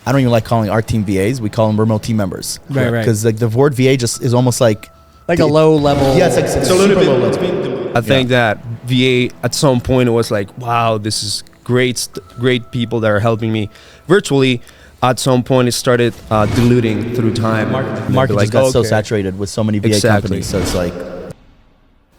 I don't even like calling our team VAs. We call them remote team members. Right. Because like the word VA just is almost like a low level. Yeah, it's a little bit low level. I think that VA at some point it was like, wow, this is great people that are helping me virtually. At some point, it started diluting through time. Market just got so saturated with so many VA companies, so it's like.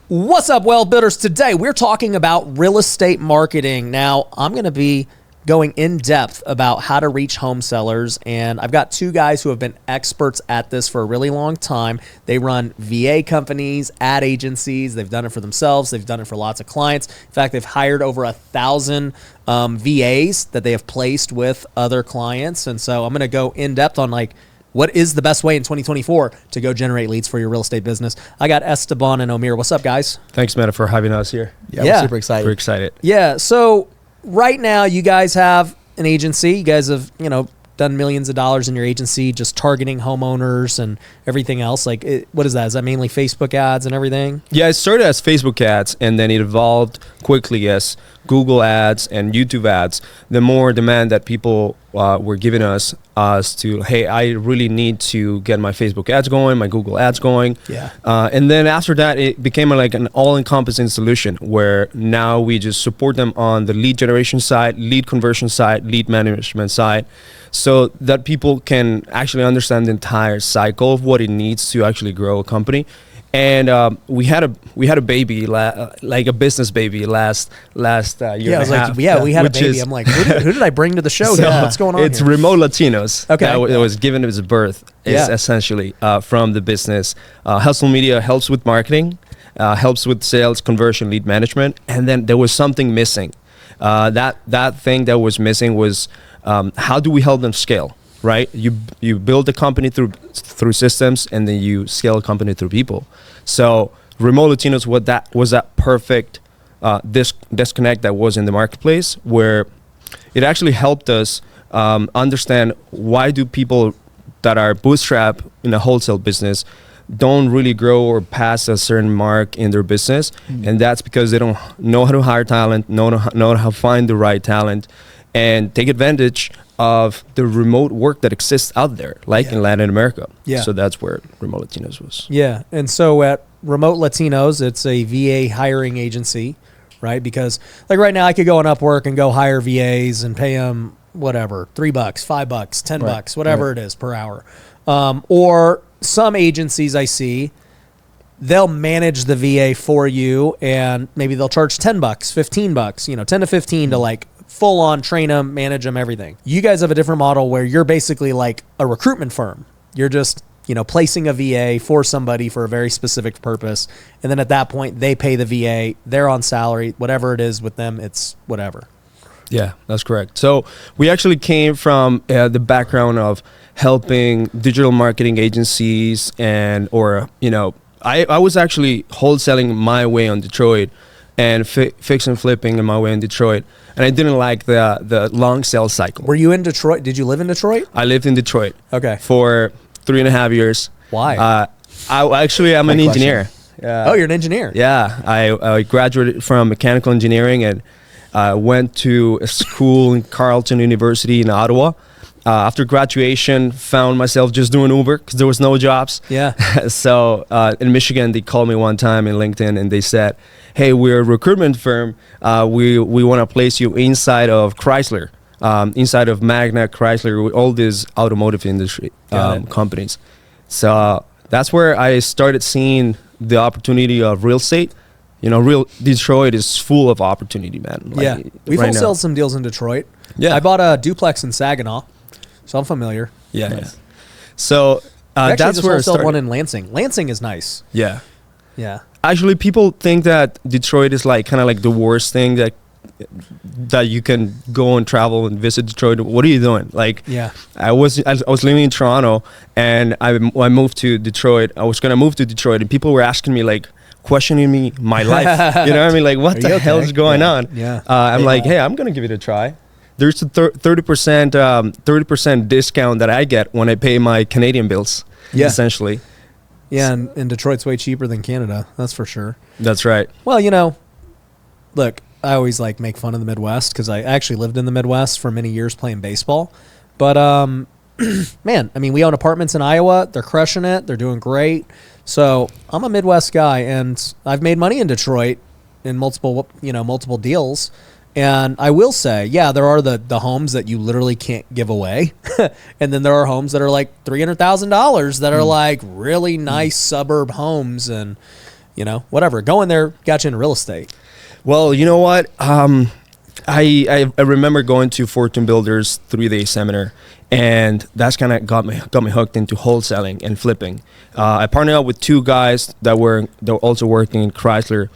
What's up, well builders? Today we're talking about real estate marketing. Now, I'm going to be going in depth about how to reach home sellers, and I've got two guys who have been experts at this for a really long time. They run VA companies, ad agencies. They've done it for themselves. They've done it for lots of clients. In fact, they've hired over 1,000 VAs that they have placed with other clients. And so I'm going to go in depth on like what is the best way in 2024 to go generate leads for your real estate business. I got Esteban and Omir. What's up, guys? Thanks, Meta, for having us here. Yeah, we're super excited. We're excited. Yeah, so right now you guys have an agency. You guys have, done millions of dollars in your agency just targeting homeowners and everything else. Like, what is that? Is that mainly Facebook ads and everything? Yeah, it started as Facebook ads, and then it evolved quickly as Google ads and YouTube ads. The more demand that people were giving us to, hey, I really need to get my Facebook ads going, my Google ads going. Yeah. And then after that, it became like an all-encompassing solution where now we just support them on the lead generation side, lead conversion side, lead management side, so that people can actually understand the entire cycle of what it needs to actually grow a company. And we had a baby, like a business baby last year and a half. We had a baby. I'm like, who did I bring to the show? So What's going on It's here? Remote Latinos. Okay. That was given as a birth, essentially, from the business. Hustle Media helps with marketing, helps with sales, conversion, lead management. And then there was something missing. That thing that was missing was how do we help them scale? Right, you build a company through systems, and then you scale a company through people. So Remote Latinos, was that perfect disconnect that was in the marketplace, where it actually helped us understand why do people that are bootstrapped in a wholesale business don't really grow or pass a certain mark in their business, and that's because they don't know how to hire talent, know how to find the right talent, and take advantage of the remote work that exists out there, like in Latin America. Yeah. So that's where Remote Latinos was. Yeah. And so at Remote Latinos, it's a VA hiring agency, right? Because like right now I could go on Upwork and go hire VAs and pay them whatever, $3, $5, $10, whatever it is per hour. Or some agencies I see, they'll manage the VA for you, and maybe they'll charge $10, $15, 10 to 15 to like full on train them, manage them, everything. You guys have a different model where you're basically like a recruitment firm. You're just, placing a VA for somebody for a very specific purpose. And then at that point, they pay the VA, they're on salary, whatever it is with them, it's whatever. Yeah, that's correct. So we actually came from the background of helping digital marketing agencies I was actually wholesaling my way on Detroit and fix and flipping in my way in Detroit. And I didn't like the long sales cycle. Were you in Detroit? Did you live in Detroit? I lived in Detroit. Okay. For 3.5 years. Why? I'm an engineer. Oh, you're an engineer. Yeah. I graduated from mechanical engineering and went to a school in Carleton University in Ottawa. After graduation, found myself just doing Uber because there was no jobs. Yeah. So in Michigan, they called me one time in LinkedIn and they said, hey, we're a recruitment firm. We want to place you inside of Chrysler, inside of Magna, Chrysler, all these automotive industry companies. So that's where I started seeing the opportunity of real estate. Detroit is full of opportunity, man. We've wholesaled some deals in Detroit. Yeah. I bought a duplex in Saginaw, so I'm familiar. Yeah. Nice. Yeah. So that's where I started. One in Lansing. Lansing is nice. Yeah. Yeah. Actually, people think that Detroit is like kind of like the worst thing that you can go and travel and visit Detroit. What are you doing? Like, yeah, I was living in Toronto and I moved to Detroit. I was gonna move to Detroit, and people were asking me like, questioning me my life. You know what I mean? Like, what the hell is going on? Yeah. I'm like, hey, I'm gonna give it a try. There's a 30% discount that I get when I pay my Canadian bills. Yeah. Essentially. Yeah, and Detroit's way cheaper than Canada. That's for sure. That's right. Well, look, I always like make fun of the Midwest because I actually lived in the Midwest for many years playing baseball. But man, I mean, we own apartments in Iowa. They're crushing it. They're doing great. So I'm a Midwest guy, and I've made money in Detroit in multiple deals. And I will say, yeah, there are the homes that you literally can't give away. And then there are homes that are like $300,000 that are like really nice suburb homes, and, whatever. Going there got you into real estate. Well, you know what? I remember going to Fortune Builders 3-day seminar, and that's kind of got me hooked into wholesaling and flipping. I partnered up with two guys that were also working in Chrysler,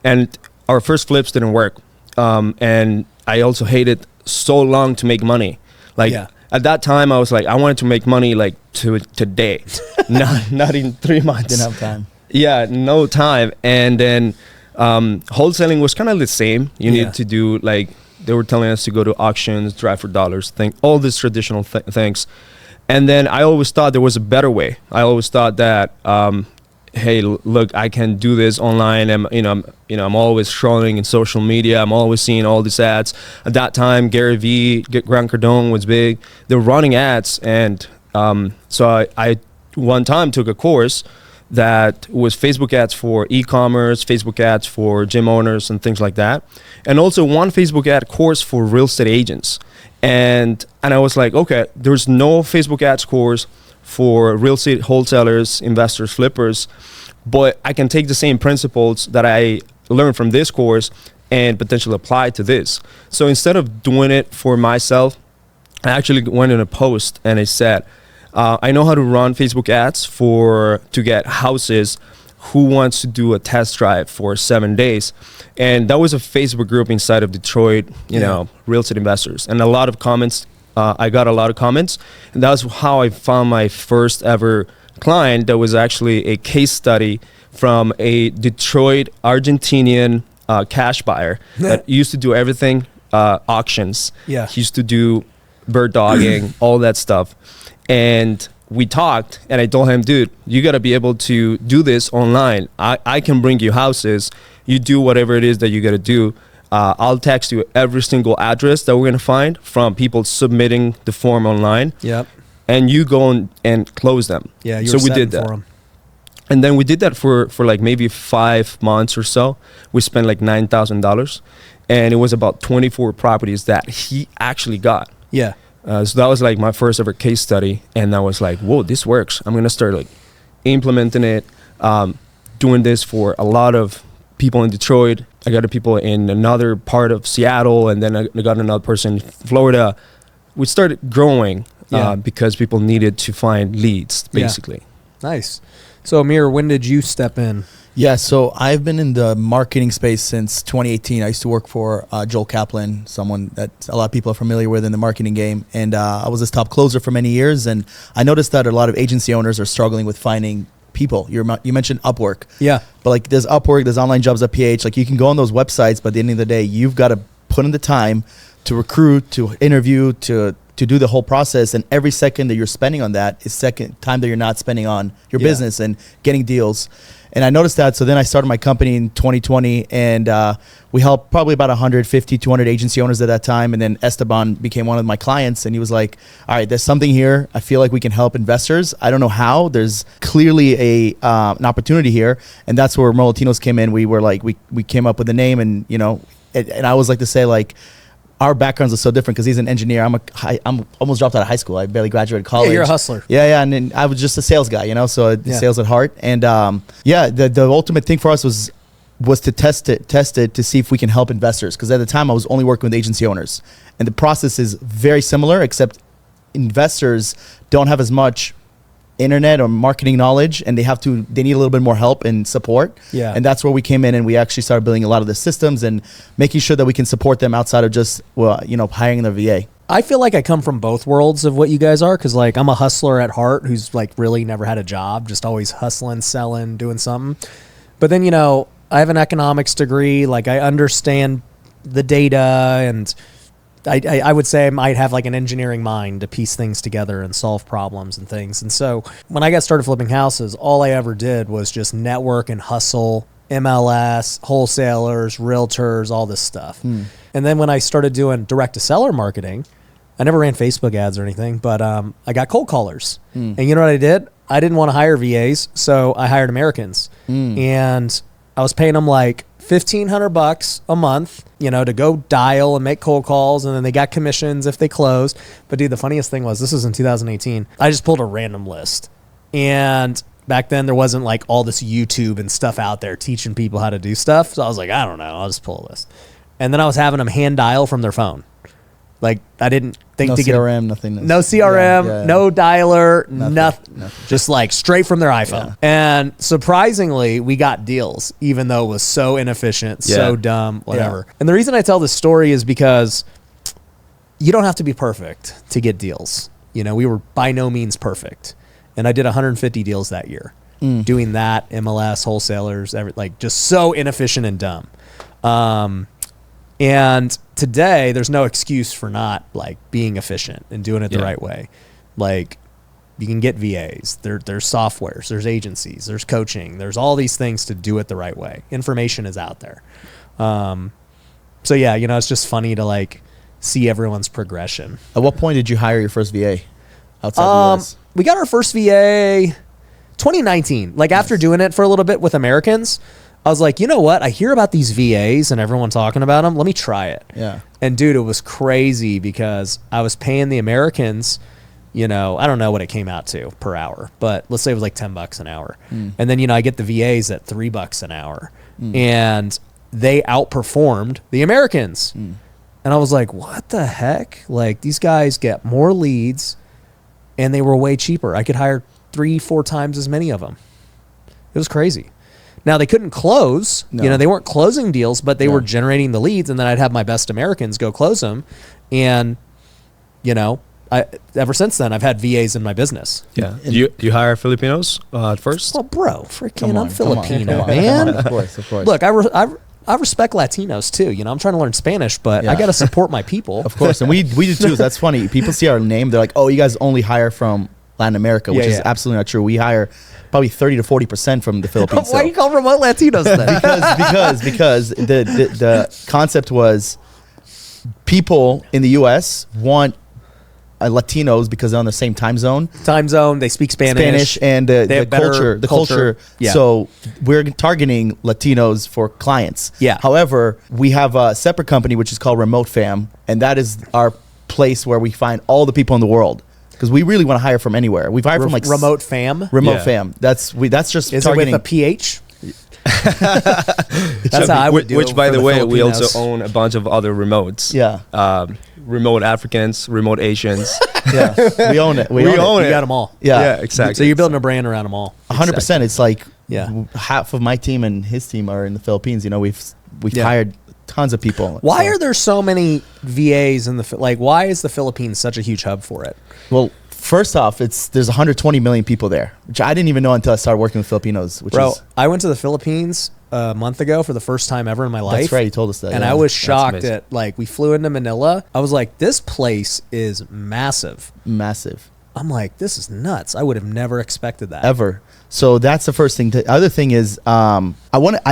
and our first flips didn't work. And I also hated so long to make money. At that time, I was like, I wanted to make money like today, not in 3 months. Didn't have time. Yeah, no time. And then wholesaling was kind of the same. You need to do, like, they were telling us to go to auctions, drive for dollars, all these traditional things. And then I always thought there was a better way. I always thought that, hey, look, I can do this online. I'm always scrolling in social media. I'm always seeing all these ads. At that time, Gary Vee, Grant Cardone was big. They were running ads, and so I one time took a course that was Facebook ads for e-commerce, Facebook ads for gym owners and things like that, and also one Facebook ad course for real estate agents. And I was like, okay, there's no Facebook ads course for real estate wholesalers, investors, flippers, but I can take the same principles that I learned from this course and potentially apply to this. So instead of doing it for myself, I actually went in a post and I said, I know how to run Facebook ads to get houses. Who wants to do a test drive for 7 days? And that was a Facebook group inside of Detroit, real estate investors, and a lot of comments. I got a lot of comments, and that's how I found my first ever client. That was actually a case study from a Detroit Argentinian cash buyer that used to do everything, auctions. Yeah. He used to do bird dogging, all that stuff. And we talked, and I told him, dude, you got to be able to do this online. I can bring you houses. You do whatever it is that you got to do. I'll text you every single address that we're going to find from people submitting the form online. Yep. And you go and close them. Yeah, so we did that. For 'em. And then we did that for like maybe 5 months or so. We spent like $9,000. And it was about 24 properties that he actually got. Yeah. So that was like my first ever case study. And I was like, whoa, this works. I'm going to start like implementing it, doing this for a lot of people in Detroit. I got people in another part of Seattle, and then I got another person in Florida. We started growing because people needed to find leads, basically. Yeah. Nice. So, Amir, when did you step in? Yeah, so I've been in the marketing space since 2018. I used to work for Joel Kaplan, someone that a lot of people are familiar with in the marketing game. And I was his top closer for many years. And I noticed that a lot of agency owners are struggling with finding people. You mentioned Upwork. Yeah. But like there's Upwork, there's online jobs at PH. Like you can go on those websites, but at the end of the day, you've got to put in the time to recruit, to interview, to do the whole process. And every second that you're spending on that is time that you're not spending on your business and getting deals. And I noticed that. So then I started my company in 2020, and we helped probably about 150, 200 agency owners at that time. And then Esteban became one of my clients, and he was like, all right, there's something here. I feel like we can help investors. I don't know how. There's clearly an opportunity here. And that's where Molatinos came in. We were like, we came up with a name, and, and I always like to say, like, our backgrounds are so different because he's an engineer. I'm almost dropped out of high school. I barely graduated college. Yeah, you're a hustler. Yeah. And then I was just a sales guy, so sales at heart. And the ultimate thing for us was to test it to see if we can help investors. Because at the time I was only working with agency owners, and the process is very similar, except investors don't have as much internet or marketing knowledge, and they need a little bit more help and support. Yeah. And that's where we came in, and we actually started building a lot of the systems and making sure that we can support them outside of just hiring their VA. I feel like I come from both worlds of what you guys are, because like I'm a hustler at heart who's like really never had a job, just always hustling, selling, doing something. But then I have an economics degree, like I understand the data, and I would say I might have like an engineering mind to piece things together and solve problems and things. And so when I got started flipping houses, all I ever did was just network and hustle, MLS, wholesalers, realtors, all this stuff. And then when I started doing direct to seller marketing, I never ran Facebook ads or anything, but I got cold callers. And you know what I did? I didn't want to hire VAs, so I hired Americans. And I was paying them like $1,500 a month, you know, to go dial and make cold calls, and then they got commissions if they closed. But dude, the funniest thing was, this was in 2018. I just pulled a random list, and back then there wasn't like all this YouTube and stuff out there teaching people how to do stuff. So I was like, I don't know, I'll just pull a list. And then I was having them hand dial from their phone. Like, I didn't think to get CRM, nothing. no CRM, no dialer, nothing. Nothing. Just like straight from their iPhone. And surprisingly, we got deals, even though it was so inefficient, so dumb, whatever. And the reason I tell this story is because you don't have to be perfect to get deals. You know, we were by no means perfect. And I did 150 deals that year, doing that, MLS, wholesalers, like just so inefficient and dumb. And today, there's no excuse for not like being efficient and doing it the right way. Like, you can get VAs, there's softwares, there's agencies, there's coaching, there's all these things to do it the right way. Information is out there. So yeah, you know, it's just funny to like see everyone's progression. At what point did you hire your first VA outside the US? We got our first VA 2019. Like, after doing it for a little bit with Americans, I was like, you know what? I hear about these VAs and everyone talking about them. Let me try it. Yeah. And dude, it was crazy because I was paying the Americans, you know, I don't know what it came out to per hour, but let's say it was like $10 an hour. And then, you know, I get the VAs at $3 an hour, and they outperformed the Americans. And I was like, what the heck? Like, these guys get more leads and they were way cheaper. I could hire 3-4 times as many of them. It was crazy. Now, they couldn't close. No. You know, they weren't closing deals, but they were generating the leads, and then I'd have my best Americans go close them. And, you know, ever since then, I've had VAs in my business. Yeah. Do you hire Filipinos at first? Well, bro, freaking I'm Filipino, man. Of course. Look, I respect Latinos, too. You know, I'm trying to learn Spanish, but I got to support my people. Of course, and we do, too. That's funny. People see our name. They're like, oh, you guys only hire from Latin America, which is absolutely not true. We hire probably 30 to 40% from the Philippines. Why do you call remote Latinos then? because the concept was people in the U.S. want Latinos because they're on the same time zone. They speak Spanish, and the culture. Yeah. So we're targeting Latinos for clients. Yeah. However, we have a separate company which is called Remote Fam, and that is our place where we find all the people in the world. Because we really want to hire from anywhere. We've hired from like Remote Fam. Remote Fam. That's just is targeting. It with a PH? That's how I would do it. Which, by the way, we also own a bunch of other remotes. Yeah. Remote Africans, remote Asians. Yeah. We own it. We own it. You got them all. Yeah. Exactly. So you're building a brand around them all. 100%. It's like half of my team and his team are in the Philippines. You know, we've hired tons of people. Why are there so many VAs in why is the Philippines such a huge hub for it? Well, first off, there's 120 million people there, which I didn't even know until I started working with Filipinos. I went to the Philippines a month ago for the first time ever in my life. That's right, you told us that. And I was shocked at, like, we flew into Manila. I was like, this place is massive. Massive. I'm like, this is nuts. I would have never expected that. Ever. So that's the first thing. The other thing is, I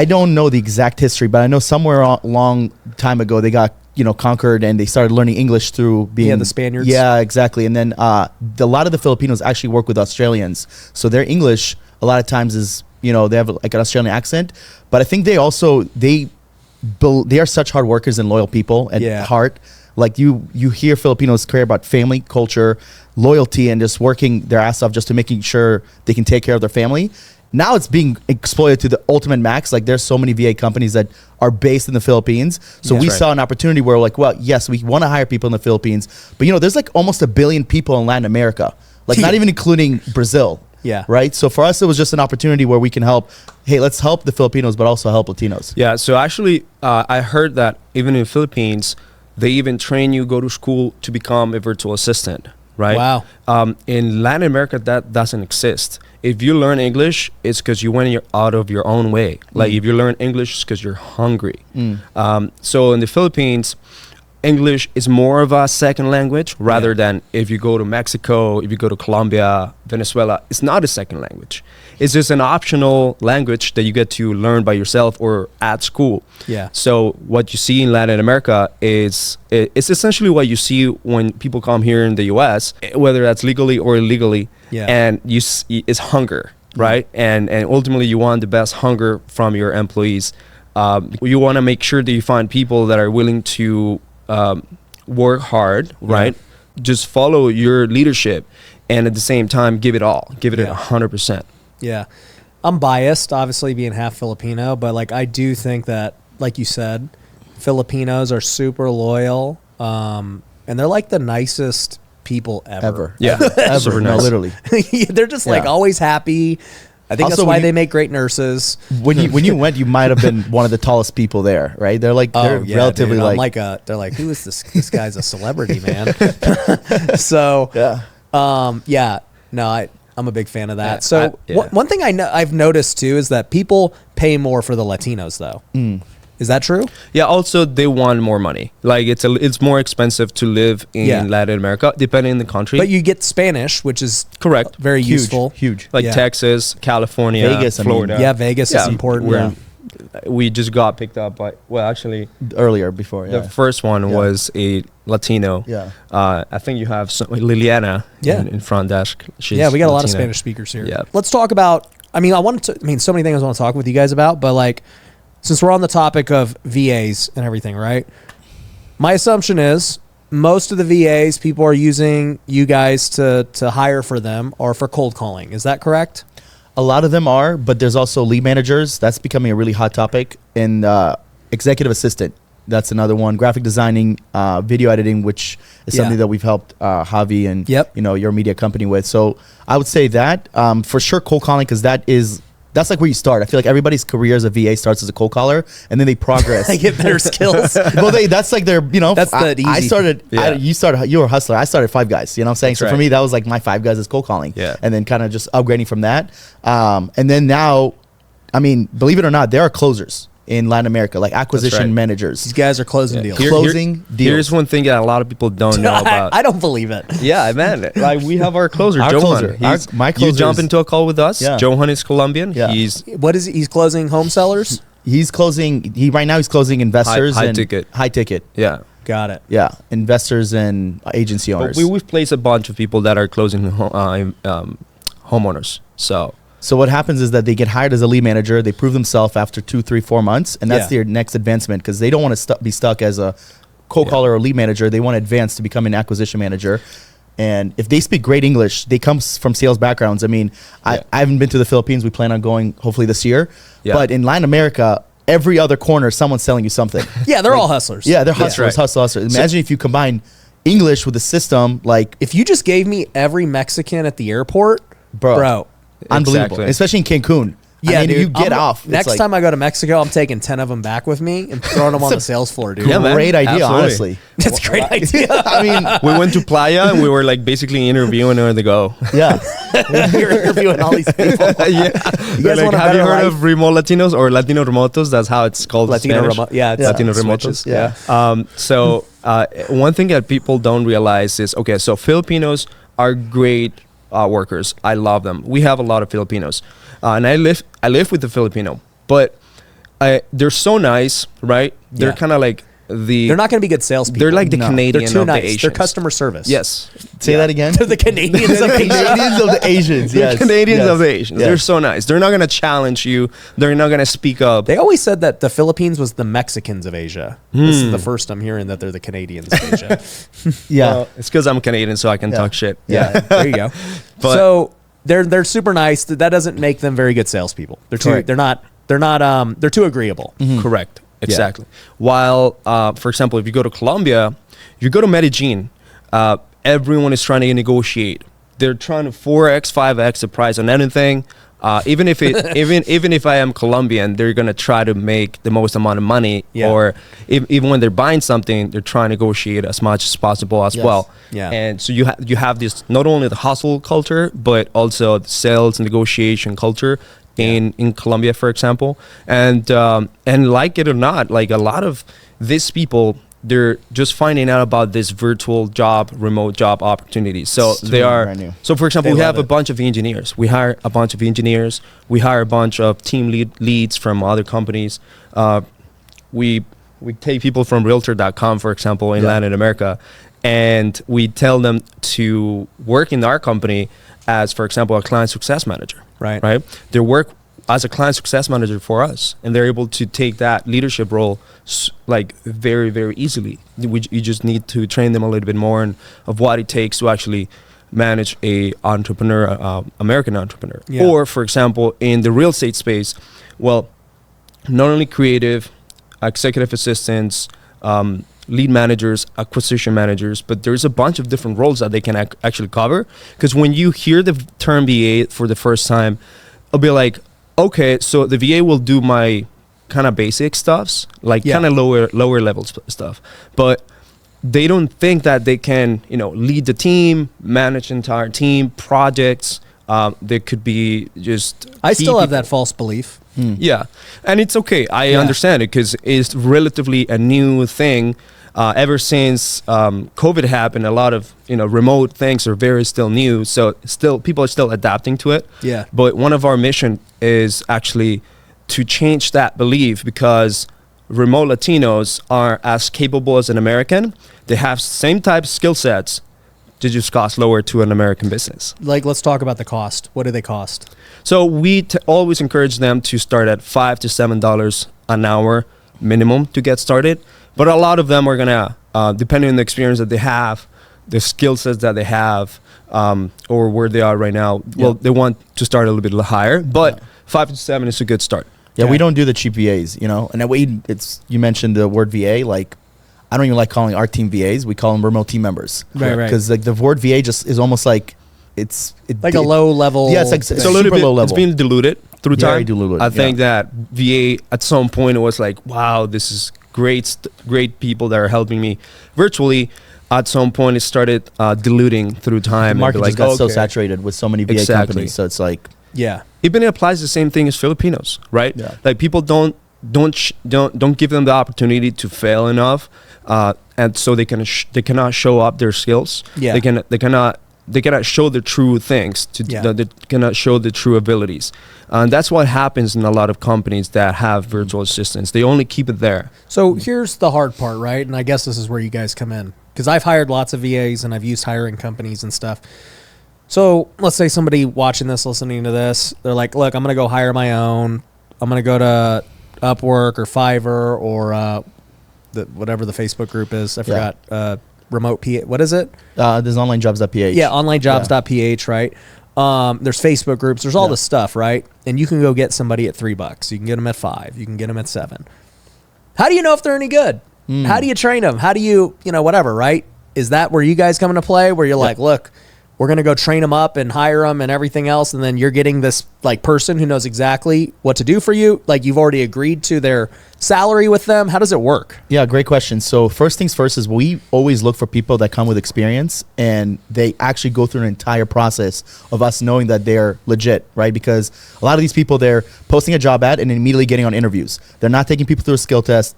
don't know the exact history, but I know somewhere a long time ago they got, you know, conquered and they started learning English through being the Spaniards. Yeah, exactly. And then a lot of the Filipinos actually work with Australians, so their English a lot of times is, you know, they have like an Australian accent, but I think they are such hard workers and loyal people at heart. Like you hear Filipinos care about family, culture, loyalty, and just working their ass off just to making sure they can take care of their family. Now it's being exploited to the ultimate max. Like, there's so many VA companies that are based in the Philippines. So we saw an opportunity where we're like, well, yes, we want to hire people in the Philippines, but you know, there's like almost 1 billion people in Latin America, like not even including Brazil. Yeah. Right. So for us, it was just an opportunity where we can help. Hey, let's help the Filipinos, but also help Latinos. Yeah. So actually, I heard that even in the Philippines, they even train you, go to school to become a virtual assistant. Right. Wow. In Latin America, that doesn't exist. If you learn English, it's because you went out of your own way. Like, if you learn English, it's because you're hungry. So in the Philippines, English is more of a second language rather than if you go to Mexico, if you go to Colombia, Venezuela, it's not a second language. It's just an optional language that you get to learn by yourself or at school. Yeah. So what you see in Latin America is it's essentially what you see when people come here in the US, whether that's legally or illegally. Yeah. And it's hunger, right? And ultimately you want the best hunger from your employees. You want to make sure that you find people that are willing to work hard, right? Just follow your leadership, and at the same time, give it all. Give it 100%. Yeah. I'm biased, obviously, being half Filipino, but like I do think that, like you said, Filipinos are super loyal, and they're like the nicest people ever. Yeah, Ever. super No, nice. literally. They're just like always happy. I think Also, that's why when they you- make great nurses. When you went, you might have been one of the tallest people there, right? They're like they're relatively dude, like they're like, who is this? This guy's a celebrity, man. So, I'm a big fan of that. Yeah, So one thing I've noticed too is that people pay more for the Latinos, though. Is that true? Yeah. Also, they want more money. Like it's more expensive to live in Latin America, depending on the country. But you get Spanish, which is correct. very huge, useful. huge. Like Texas, California, Vegas, I mean, Florida. Yeah, Vegas is important. we're- We just got picked up by, well, actually, Earlier before, the first one was a Latino. Yeah. I think you have Liliana in front desk. She's Yeah, we got a lot of Latina. Spanish speakers here. Yeah. Let's talk about, so many things I want to talk with you guys about, but like, since we're on the topic of VAs and everything, right? My assumption is most of the VAs people are using you guys to hire for them or for cold calling. Is that correct? A lot of them are, but there's also lead managers. That's becoming a really hot topic. And executive assistant. That's another one. Graphic designing, video editing, which is something that we've helped Javi and your media company with. So I would say that for sure cold calling, because that's like where you start. I feel like everybody's career as a VA starts as a cold caller, and then they progress. They get better skills. Well, that's like their, That's the easy. I started, you were a hustler. I started Five Guys, you know what I'm saying? That's So for right. me, that was like my Five Guys is cold calling. Yeah. And then kind of just upgrading from that. And then now, believe it or not, there are closers in Latin America, like acquisition right. managers. These guys are closing deals. Closing deals. Here's one thing that a lot of people don't know about. I don't believe it. Yeah, man. Like we have our closer, Our Johan. closer. My You closer jump is- into a call with us. Yeah. Johan is Colombian. Yeah. What is he? He's closing home sellers? He's closing. Right now he's closing investors High and ticket. high ticket. Yeah. Got it. Yeah, investors and agency But owners. we've placed a bunch of people that are closing homeowners. So what happens is that they get hired as a lead manager. They prove themselves after 2, 3, 4 months, and that's their next advancement because they don't want to be stuck as a cold caller or lead manager. They want to advance to become an acquisition manager. And if they speak great English, they come from sales backgrounds. I haven't been to the Philippines. We plan on going hopefully this year. Yeah. But in Latin America, every other corner, someone's selling you something. Yeah, they're all hustlers. Yeah, they're hustlers, right. hustlers. Imagine if you combine English with the system, like, If you just gave me every Mexican at the airport, bro. unbelievable. Exactly. Especially in Cancun. Yeah, dude. you get off. It's Next like- time I go to Mexico, I'm taking 10 of them back with me and throwing them on the sales floor, dude. Yeah, man. Great idea, Absolutely. honestly. That's a great idea. We went to Playa and we were like basically interviewing where to go. Yeah. You're interviewing all these people. Yeah. You guys want a have better you heard life? of Remote Latinos or Latino Remotos? That's how it's called. in Latino Spanish. remote. Yeah, it's Latino switches. Remotos. Yeah. So one thing that people don't realize is, okay, so Filipinos are great workers. I love them. We have a lot of Filipinos. And I live with the Filipino, but they're so nice, right? They're Yeah. kind of like They're not going to be good salespeople. they're like the No. Canadian They're too of nice. the Asians. They're customer service. Yes. Say that again. They're the Canadians of Asia. Canadians of the Asians. They're Yes. Canadians Yes. of the Asians. Yes. They're so nice. They're not going to challenge you. They're not going to speak up. They always said that the Philippines was the Mexicans of Asia. This is the first I'm hearing that they're the Canadians of Asia. Yeah. Well, it's because I'm Canadian, so I can talk shit. Yeah, there you go. But- So they're super nice. That doesn't make them very good salespeople. They're too. Correct. They're too agreeable. Correct. Exactly. While, for example, if you go to Colombia, if you go to Medellin, everyone is trying to negotiate. They're trying to 4x, 5x the price on anything. Even if I am Colombian, they're gonna try to make the most amount of money. Yeah. Or even when they're buying something, they're trying to negotiate as much as possible as Yes. well. Yeah. And so you have this not only the hustle culture, but also the sales negotiation culture in Colombia, for example. And like it or not, like a lot of these people, they're just finding out about this virtual job, remote job opportunities. So It's they totally are. brand new. So for example, They we love have a it. bunch of engineers. We hire a bunch of engineers. We hire a bunch of team leads from other companies. We take people from Realtor.com, for example, in Yeah. Latin America, and we tell them to work in our company as, for example, a client success manager. Right. Right. They work as a client success manager for us, and they're able to take that leadership role like very, very easily. You just need to train them a little bit more of what it takes to actually manage a entrepreneur, American entrepreneur. Yeah. Or, for example, in the real estate space, well, not only creative, executive assistants, lead managers, acquisition managers, but there's a bunch of different roles that they can actually cover. Because when you hear the term VA for the first time, it'll be like, okay, so the VA will do my kind of basic stuffs, like Yeah. kind of lower level stuff, but they don't think that they can, lead the team, manage the entire team, projects. They could be just. I key still have people. that false belief. Yeah, and it's okay. I Yeah. understand it because it's relatively a new thing. Ever since COVID happened, a lot of remote things are very still new. So still, people are still adapting to it. Yeah. But one of our mission is actually to change that belief, because remote Latinos are as capable as an American. They have same type of skill sets. They just cost lower to an American business. Like, let's talk about the cost. What do they cost? So we always encourage them to start at $5 to $7 an hour minimum to get started. But a lot of them are gonna, depending on the experience that they have, the skill sets that they have, or where they are right now, well, they want to start a little bit higher. But 5 to 7 is a good start. Yeah, Okay. we don't do the cheap VAs, and that way you mentioned the word VA. Like, I don't even like calling our team VAs. We call them remote team members. Right, right. Because like the word VA just is almost like Like a low level. Yeah, it's like It's a little super bit. low level. It's been diluted through Very time. diluted, I think yeah. that VA at some point it was like, wow, this is great people that are helping me virtually. At some point, it started diluting through the time. market and just be like, got so okay. saturated with so many VA Exactly. companies. So it's like, Yeah. Even it applies the same thing as Filipinos, right? Yeah. Like people don't give them the opportunity to fail enough, and so they cannot show up their skills. Yeah. They cannot show the true things. Yeah. They cannot show the true abilities, and that's what happens in a lot of companies that have virtual assistants. They only keep it there. So here's the hard part, right? And I guess this is where you guys come in, because I've hired lots of VAs and I've used hiring companies and stuff. So let's say somebody watching this, listening to this, they're like, look, I'm going to go hire my own. I'm going to go to Upwork or Fiverr or whatever the Facebook group is. I Yeah. forgot. Remote PH. What is it? there's onlinejobs.ph. Yeah, onlinejobs.ph, right? There's Facebook groups. There's all Yeah. this stuff, right? And you can go get somebody at $3. You can get them at $5. You can get them at $7. How do you know if they're any good? How do you train them? How do you, whatever, right? Is that where you guys come into play? Where you're like, look, we're going to go train them up and hire them and everything else. And then you're getting this like person who knows exactly what to do for you. Like you've already agreed to their salary with them. How does it work? Yeah, great question. So first things first is we always look for people that come with experience and they actually go through an entire process of us knowing that they're legit, right? Because a lot of these people, they're posting a job ad and immediately getting on interviews. They're not taking people through a skill test.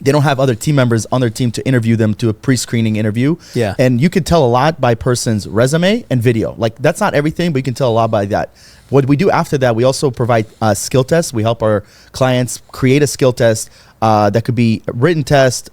They don't have other team members on their team to interview them to a pre-screening interview. Yeah. And you can tell a lot by person's resume and video. Like that's not everything, but you can tell a lot by that. What we do after that, we also provide skill tests. We help our clients create a skill test that could be a written test,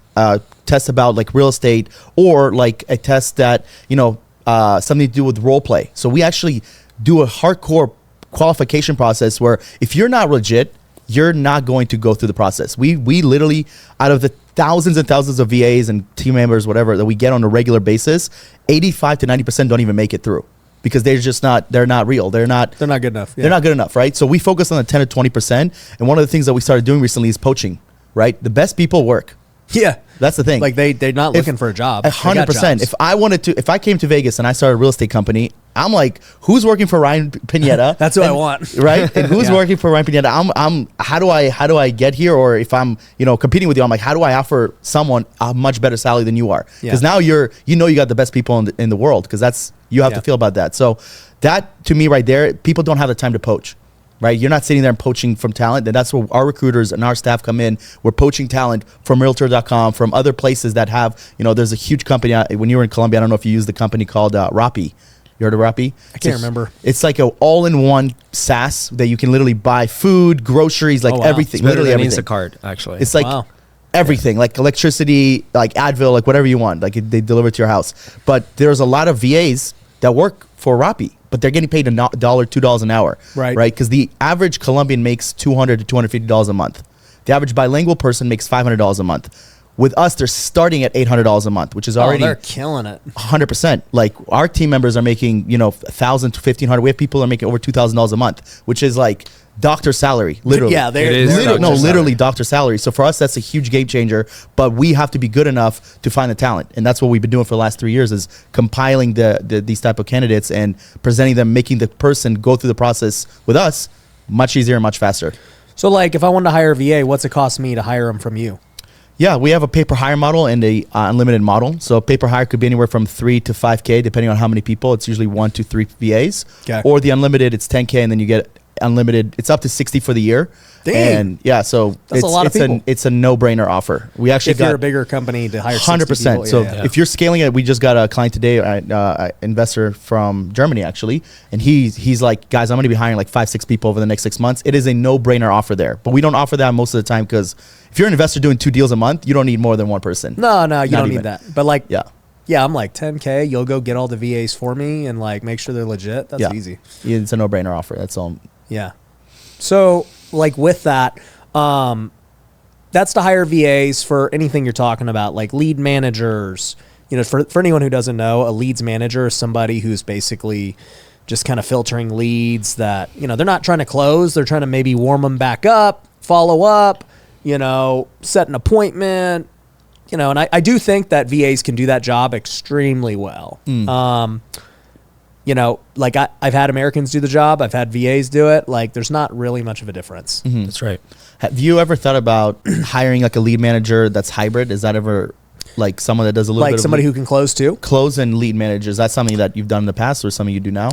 test about like real estate, or like a test that, something to do with role play. So we actually do a hardcore qualification process where if you're not legit, you're not going to go through the process. We literally, out of the thousands and thousands of VAs and team members, whatever, that we get on a regular basis, 85 to 90% don't even make it through because they're not real. They're not They're not good enough. Yeah. They're not good enough, right? So we focus on the 10 to 20%. And one of the things that we started doing recently is poaching, right? The best people work. Yeah. That's the thing. Like they're not looking for a job. 100%. If I came to Vegas and I started a real estate company, I'm like, who's working for Ryan Pineda? That's who I want. Right? And who's Yeah. working for Ryan Pineda? How do I get here? Or if I'm, competing with you, I'm like, how do I offer someone a much better salary than you are? Because now you got the best people in the world, because you have to feel about that. So that to me right there, people don't have the time to poach. right? You're not sitting there and poaching from talent. And that's where our recruiters and our staff come in. We're poaching talent from Realtor.com, from other places that have, there's a huge company. When you were in Colombia, I don't know if you used the company called Rappi. You heard of Rappi? I can't remember. It's like an all-in-one SaaS that you can literally buy food, groceries, like everything. It's better literally than everything. Instacart, actually. It's like everything, like electricity, like Advil, like whatever you want. Like they deliver it to your house. But there's a lot of VAs that work for Rappi, but they're getting paid $1, $2 an hour. Right. Right? Because the average Colombian makes $200 to $250 a month. The average bilingual person makes $500 a month. With us, they're starting at $800 a month, which is already they're killing it. 100%. Like our team members are making, $1,000 to $1,500. We have people that are making over $2,000 a month, which is like doctor salary, literally. Yeah, It is literally doctor salary. So for us, that's a huge game changer. But we have to be good enough to find the talent, and that's what we've been doing for the last 3 years: is compiling these type of candidates and presenting them, making the person go through the process with us much easier and much faster. So, like, if I wanted to hire a VA, what's it cost me to hire them from you? Yeah, we have a pay per hire model and a unlimited model. So pay per hire could be anywhere from $3,000 to $5,000 depending on how many people. It's usually 1 to 3 VAs. Okay. Or the unlimited, it's $10,000 and then you get unlimited. It's up to $60,000 for the year. Dang. And yeah, so That's a lot of people. It's a no brainer offer. We actually If you're a bigger company to hire 60 100%. people, So yeah. if you're scaling it, we just got a client today, an investor from Germany actually, and he's like, guys, I'm going to be hiring like 5-6 people over the next 6 months. It is a no-brainer offer there, but we don't offer that most of the time because if you're an investor doing 2 deals a month, you don't need more than one person. No, you Not don't even. need that. But like, Yeah, I'm like $10,000. You'll go get all the VAs for me and like make sure they're legit. That's easy. It's a no-brainer offer. That's all. Yeah. So like with that, that's to hire VAs for anything you're talking about, like lead managers. For anyone who doesn't know, a leads manager is somebody who's basically just kind of filtering leads that, they're not trying to close. They're trying to maybe warm them back up, follow up, set an appointment, and I do think that VAs can do that job extremely well. Like I've had Americans do the job. I've had VAs do it. Like there's not really much of a difference. Mm-hmm. That's right. Have you ever thought about hiring like a lead manager that's hybrid? Is that ever like someone that does a little bit Like of somebody who can close too? close and lead manager? Is that something that you've done in the past or something you do now?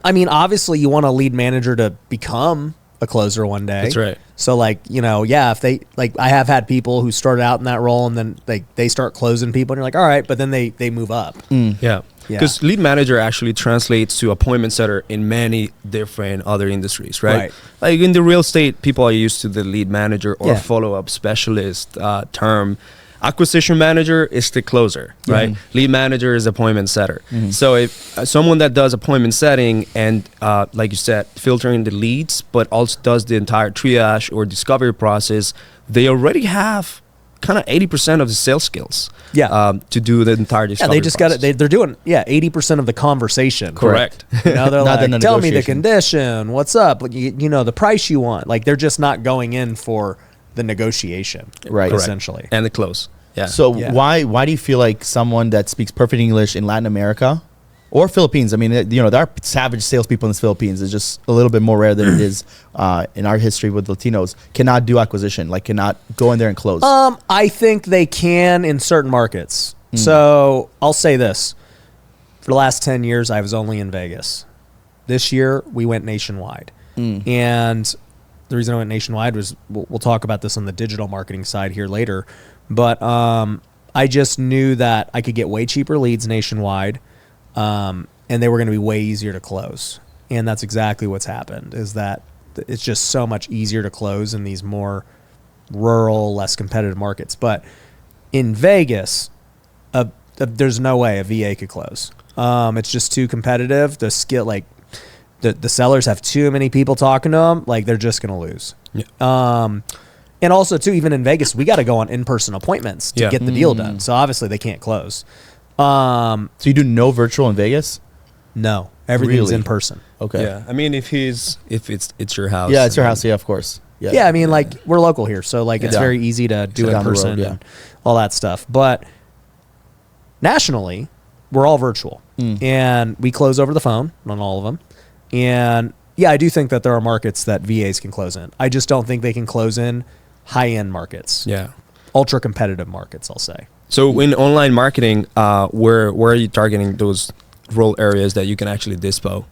I mean, obviously you want a lead manager to become a closer one day. That's right. So like, if they like, I have had people who started out in that role and then they start closing people and you're like, all right, but then they move up. Yeah. Yeah. Because lead manager actually translates to appointment setter in many different other industries, right? Right. Like in the real estate, people are used to the lead manager or Yeah. follow-up specialist term. Acquisition manager is the closer, right? Lead manager is appointment setter. So if someone that does appointment setting and, like you said, filtering the leads, but also does the entire triage or discovery process, they already have kind of 80% of the sales skills. Yeah. To do the entire discovery. Yeah, they just got process. it. They're doing 80% of the conversation. Correct. They're Not like, the tell me the negotiation. condition. What's up? Like, the price you want. Like they're just not going in for the negotiation, Right. Correct. Essentially. And the close. Yeah. So Yeah. why do you feel like someone that speaks perfect English in Latin America or Philippines? I mean, there are savage salespeople in the Philippines. It's just a little bit more rare than it is in our history with Latinos. Cannot do acquisition, like cannot go in there and close. I think they can in certain markets. So I'll say this: for the last 10 years, I was only in Vegas. This year, we went nationwide, and the reason I went nationwide was we'll talk about this on the digital marketing side here later. But I just knew that I could get way cheaper leads nationwide, and they were going to be way easier to close. And that's exactly what's happened. Is that it's just so much easier to close in these more rural, less competitive markets. But in Vegas, there's no way a VA could close. It's just too competitive. The skill, like the sellers have too many people talking to them. Like they're just going to lose. Yeah. And also too, even in Vegas, we got to go on in-person appointments to get the deal done. So obviously they can't close. So you do no virtual in Vegas? No, everything's Really? in person. Okay. Yeah. I mean, if it's your house. Yeah, it's your house. Yeah, of course. Yeah, I mean, like we're local here, so like it's Yeah. very easy to do in down the road, person yeah. and all that stuff. But nationally, we're all virtual, and we close over the phone on all of them. And yeah, I do think that there are markets that VAs can close in. I just don't think they can close in high-end markets. Yeah. Ultra competitive markets, I'll say. So in online marketing, where are you targeting those rural areas that you can actually dispo?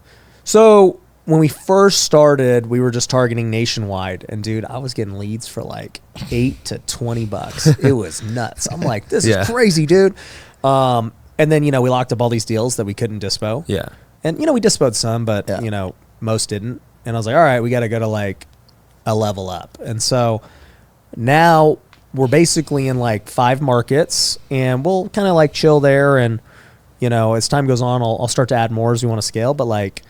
So when we first started, we were just targeting nationwide, and dude, I was getting leads for like $8 to $20. It was nuts. I'm like, this is crazy, dude. And then, you know, we locked up all these deals that we couldn't dispo. Yeah. And, you know, we dispoed some, but, you know, most didn't. And I was like, all right, we got to go to like a level up. And so now we're basically in like 5 markets, and we'll kind of like chill there. And, you know, as time goes on, I'll start to add more as we want to scale. But like,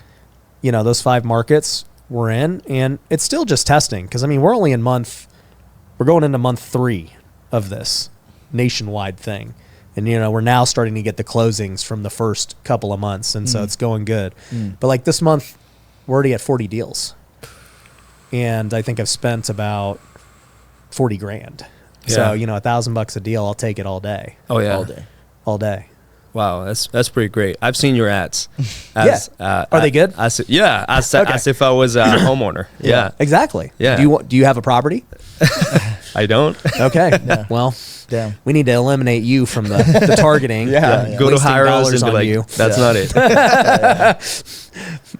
you know, those 5 markets we're in, and it's still just testing. Because, I mean, we're going into month 3 of this nationwide thing. And, you know, we're now starting to get the closings from the first couple of months. And so it's going good. But like this month, we're already at 40 deals. And I think I've spent about 40 grand. Yeah. So, you know, $1,000 a deal, I'll take it all day. Oh, yeah. All day. Wow, that's pretty great. I've seen your ads. Are they good? As if I was a homeowner. Yeah, exactly. Yeah. Do you have a property? I don't. Okay. Well, we need to eliminate you from the targeting. Go to hire us and be like, you. That's not it.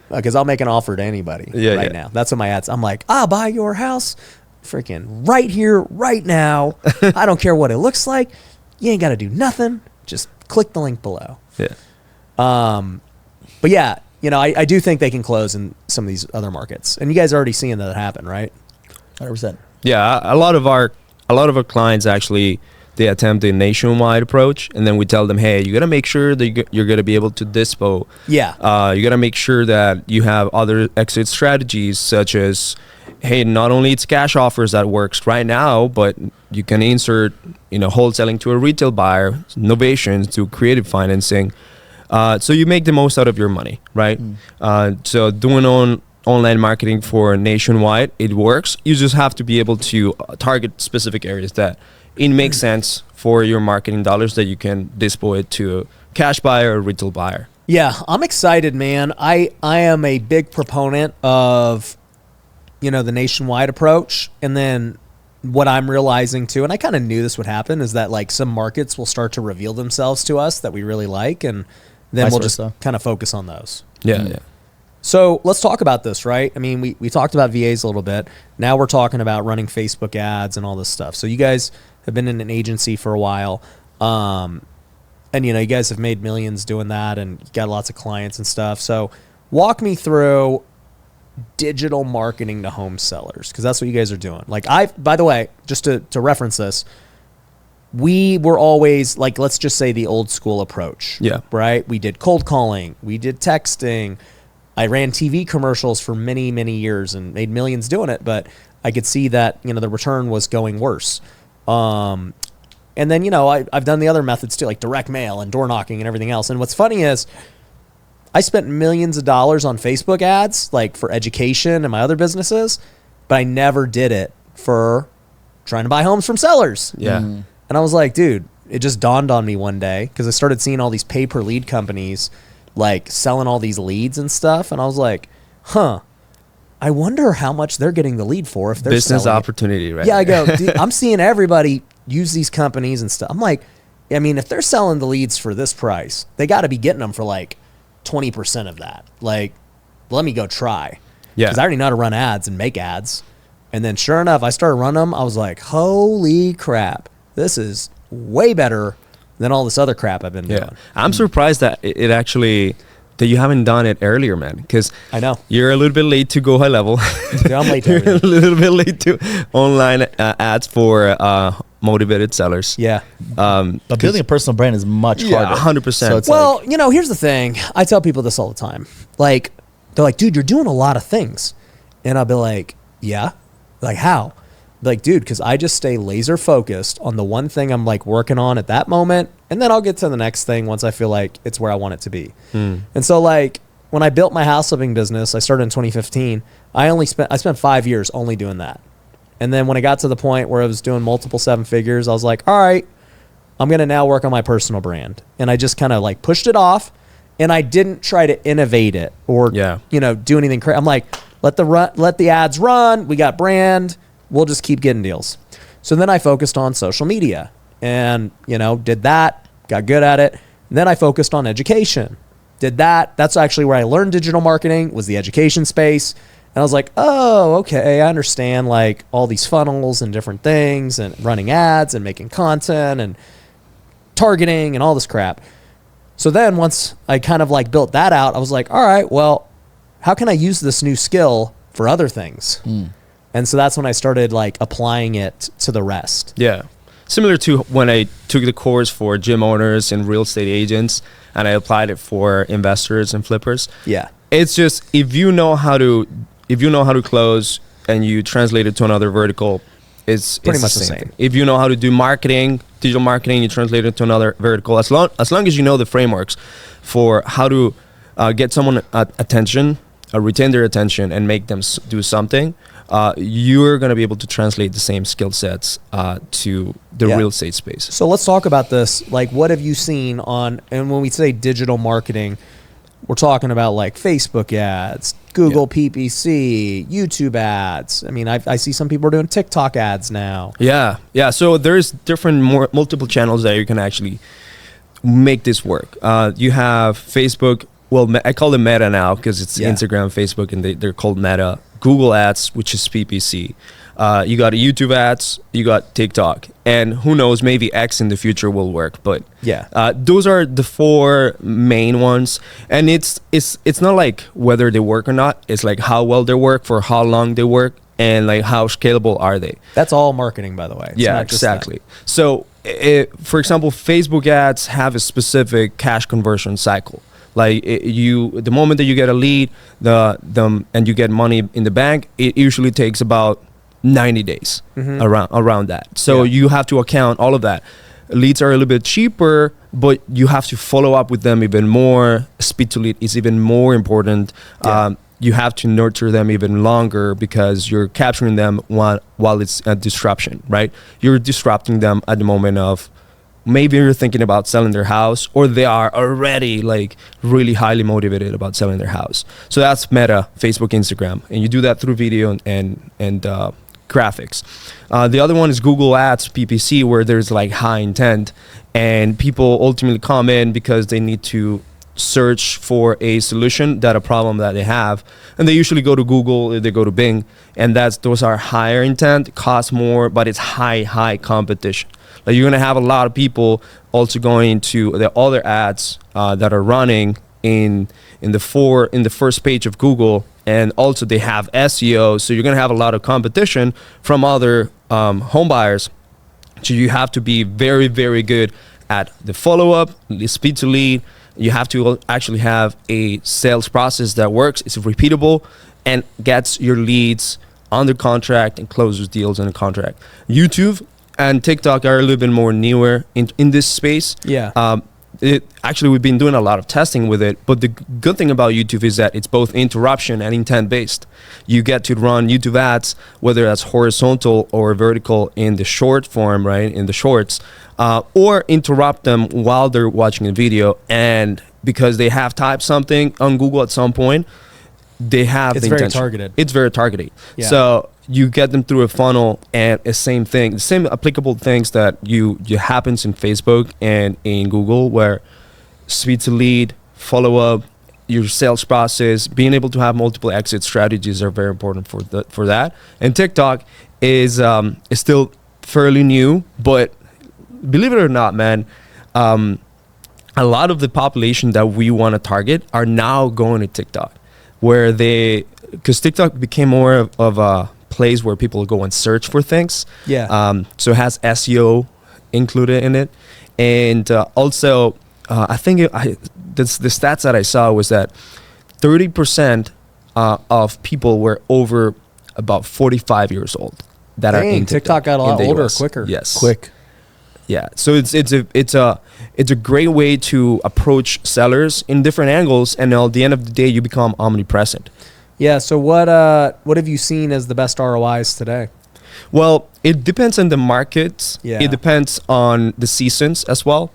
Because I'll make an offer to anybody now. That's what my ads. I'm like, I'll buy your house, freaking right here, right now. I don't care what it looks like. You ain't got to do nothing. Just click the link below. Yeah. But yeah, you know, I do think they can close in some of these other markets, and you guys are already seeing that happen, right? 100%. Yeah, a lot of our clients actually, they attempt a nationwide approach, and then we tell them, hey, you got to make sure that you're going to be able to dispo. Yeah. You got to make sure that you have other exit strategies, such as, hey, not only it's cash offers that works right now, but you can insert, you know, wholesaling to a retail buyer, novations to creative financing. So you make the most out of your money, right? So doing online marketing for nationwide, it works. You just have to be able to target specific areas that it makes sense for your marketing dollars, that you can dispo it to a cash buyer or retail buyer. Yeah, I'm excited, man. I am a big proponent of, you know, the nationwide approach. And then what I'm realizing too, and I kind of knew this would happen, is that like some markets will start to reveal themselves to us that we really like, and then we'll just kind of focus on those. Yeah. So let's talk about this, right? I mean, we talked about VAs a little bit. Now we're talking about running Facebook ads and all this stuff. So you guys have been in an agency for a while. And, you know, you guys have made millions doing that, and you got lots of clients and stuff. So walk me through digital marketing to home sellers, because that's what you guys are doing. Like, by the way, just to reference this, we were always like, let's just say the old school approach. Yeah. Right? We did cold calling. We did texting. I ran TV commercials for many, many years and made millions doing it, but I could see that, you know, the return was going worse. And then, you know, I've done the other methods too, like direct mail and door knocking and everything else. And what's funny is I spent millions of dollars on Facebook ads, like for education and my other businesses, but I never did it for trying to buy homes from sellers. Yeah. And I was like, dude, it just dawned on me one day, because I started seeing all these pay per lead companies like selling all these leads and stuff. And I was like, I wonder how much they're getting the lead for if they're business selling opportunity, right? Yeah, I go, dude, I'm seeing everybody use these companies and stuff. I'm like, I mean, if they're selling the leads for this price, they got to be getting them for like 20% of that. Like, let me go try. Yeah. Because I already know how to run ads and make ads. And then sure enough, I started running them. I was like, holy crap, this is way better than all this other crap I've been doing. I'm surprised that it actually, that you haven't done it earlier, man. Because I know you're a little bit late to go high level. Dude, I'm late to You're a little bit late to online ads for motivated sellers. Yeah. But building a personal brand is much harder. 100%. So it's well, you know, here's the thing. I tell people this all the time. Like, they're like, dude, you're doing a lot of things. And I'll be like, yeah. Like, how? Like, dude, because I just stay laser focused on the one thing I'm like working on at that moment, and then I'll get to the next thing once I feel like it's where I want it to be. And so, like, when I built my house flipping business, I started in 2015. I spent 5 years only doing that. And then when I got to the point where I was doing multiple 7 figures, I was like, all right, I'm gonna now work on my personal brand. And I just kind of like pushed it off, and I didn't try to innovate it or you know, do anything crazy. I'm like, let the ads run. We got brand. We'll just keep getting deals. So then I focused on social media and, you know, did that, got good at it. And then I focused on education. did that. That's actually where I learned digital marketing, was the education space. And I was like, oh, okay, I understand like all these funnels and different things and running ads and making content and targeting and all this crap. So then once I kind of like built that out, I was like, all right, well, how can I use this new skill for other things? And so that's when I started like applying it to the rest. Yeah. Similar to when I took the course for gym owners and real estate agents, and I applied it for investors and flippers. Yeah. It's just, if you know how to close and you translate it to another vertical, it's pretty much the the same same. thing. If you know how to do marketing, digital marketing, you translate it to another vertical. As long as you know the frameworks for how to get someone attention, retain their attention, and make them do something, you're going to be able to translate the same skill sets to the real estate space. So let's talk about this. Like, what have you seen on, and when we say digital marketing, we're talking about like Facebook ads, Google PPC, YouTube ads. I mean, I see some people are doing TikTok ads now. Yeah. So there's multiple channels that you can actually make this work. You have Facebook. Well, I call it Meta now because it's Instagram, Facebook, and they're called Meta. Google ads, which is PPC. You got YouTube ads, you got TikTok, and who knows, maybe X in the future will work. But those are the 4 main ones. And it's not like whether they work or not. It's like how well they work, for how long they work, and like how scalable are they. That's all marketing, by the way. It's not just exactly. that. So, for example, Facebook ads have a specific cash conversion cycle. Like the moment that you get a lead, and you get money in the bank, it usually takes about 90 days around that. So you have to account all of that. Leads are a little bit cheaper, but you have to follow up with them even more. Speed to lead is even more important. You have to nurture them even longer because you're capturing them while it's a disruption, right? You're disrupting them at the moment of, maybe you're thinking about selling their house, or they are already like really highly motivated about selling their house. So that's Meta, Facebook, Instagram, and you do that through video and graphics. The other one is Google Ads, PPC, where there's like high intent, and people ultimately come in because they need to search for a solution a problem that they have, and they usually go to Google or they go to Bing, and those are higher intent, cost more, but it's high competition. Like, you're gonna have a lot of people also going to the other ads that are running in the first page of Google, and also they have SEO, so you're gonna have a lot of competition from other home buyers. So you have to be very, very good at the follow-up, the speed to lead. You have to actually have a sales process that works, it's repeatable, and gets your leads under contract and closes deals under contract. YouTube and TikTok are a little bit more newer in this space. Actually, we've been doing a lot of testing with it, but the good thing about YouTube is that it's both interruption and intent based. You get to run YouTube ads, whether that's horizontal or vertical in the short form, right, in the shorts, or interrupt them while they're watching a video, and because they have typed something on Google at some point, they have it's the very intention. targeted. It's very targeted. Yeah. So you get them through a funnel, and the same thing, the same applicable things that you happens in Facebook and in Google, where speed to lead, follow up, your sales process, being able to have multiple exit strategies are very important for that. And TikTok is still fairly new, but believe it or not, man, a lot of the population that we want to target are now going to TikTok, because TikTok became more of a place where people go and search for things. So it has SEO included in it, and also I think the stats that I saw was that 30% of people were over about 45 years old that are in TikTok got a lot older quicker. Yes, quick. Yeah, so it's a great way to approach sellers in different angles, and at the end of the day, you become omnipresent. Yeah. So what have you seen as the best ROIs today? Well, it depends on the markets. Yeah. It depends on the seasons as well.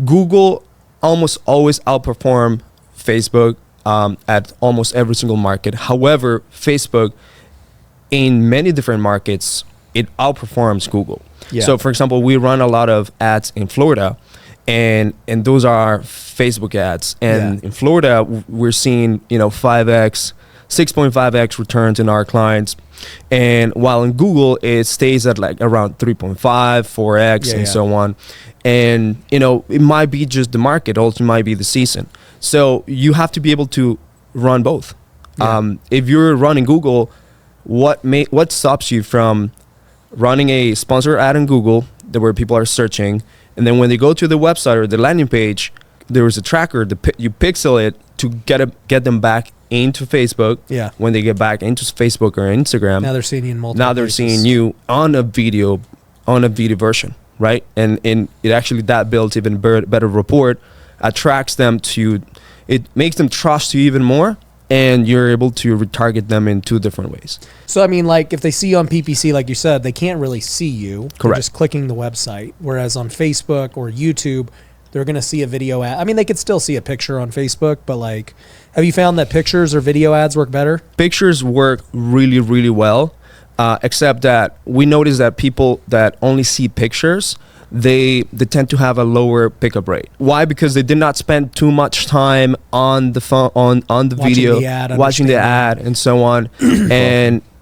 Google almost always outperform Facebook at almost every single market. However, Facebook in many different markets, it outperforms Google. Yeah. So, for example, we run a lot of ads in Florida, and those are Facebook ads. And in Florida, we're seeing 5x, 6.5x returns in our clients. And while in Google, it stays at like around 3.5, 4x, and so on. And, it might be just the market, also might be the season. So you have to be able to run both. Yeah. If you're running Google, what stops you from running a sponsored ad in Google where people are searching, and then when they go to the website or the landing page, there is a tracker, you pixel it to get them back into Facebook. Yeah. When they get back into Facebook or Instagram, now they're seeing you in multiple Now they're places. seeing you on a video version, right? And it actually, that builds even better rapport, attracts them to, it makes them trust you even more, and you're able to retarget them in 2 different ways. So, I mean, like if they see you on PPC, like you said, they can't really see you. Correct. They're just clicking the website. Whereas on Facebook or YouTube, they're going to see a video ad. I mean, they could still see a picture on Facebook, but like, have you found that pictures or video ads work better? Pictures work really, really well, except that we notice that people that only see pictures, they tend to have a lower pickup rate. Why? Because they did not spend too much time on the phone, on the video, watching the ad, and so on.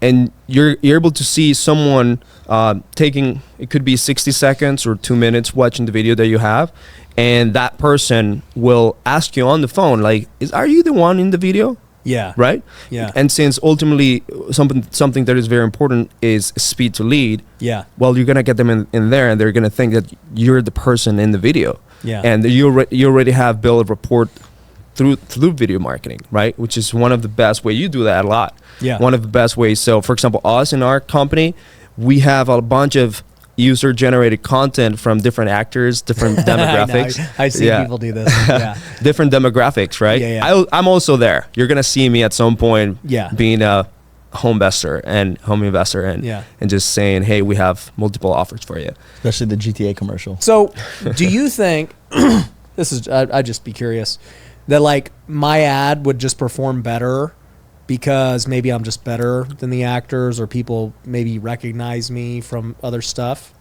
and you're able to see someone taking, it could be 60 seconds or 2 minutes watching the video that you have, and that person will ask you on the phone, like, are you the one in the video? Yeah. Right? Yeah. And since ultimately something that is very important is speed to lead, well, you're going to get them in there, and they're going to think that you're the person in the video. Yeah. And you already have built a rapport through video marketing, right? Which is one of the best ways. You do that a lot. Yeah. One of the best ways. So, for example, us in our company, we have a bunch of user-generated content from different actors, different demographics. I see people do this. Yeah. Different demographics, right? Yeah. I'm also there. You're gonna see me at some point being a home investor and just saying, hey, we have multiple offers for you. Especially the GTA commercial. So, do you think this is? I'd just be curious that like my ad would just perform better because maybe I'm just better than the actors, or people maybe recognize me from other stuff?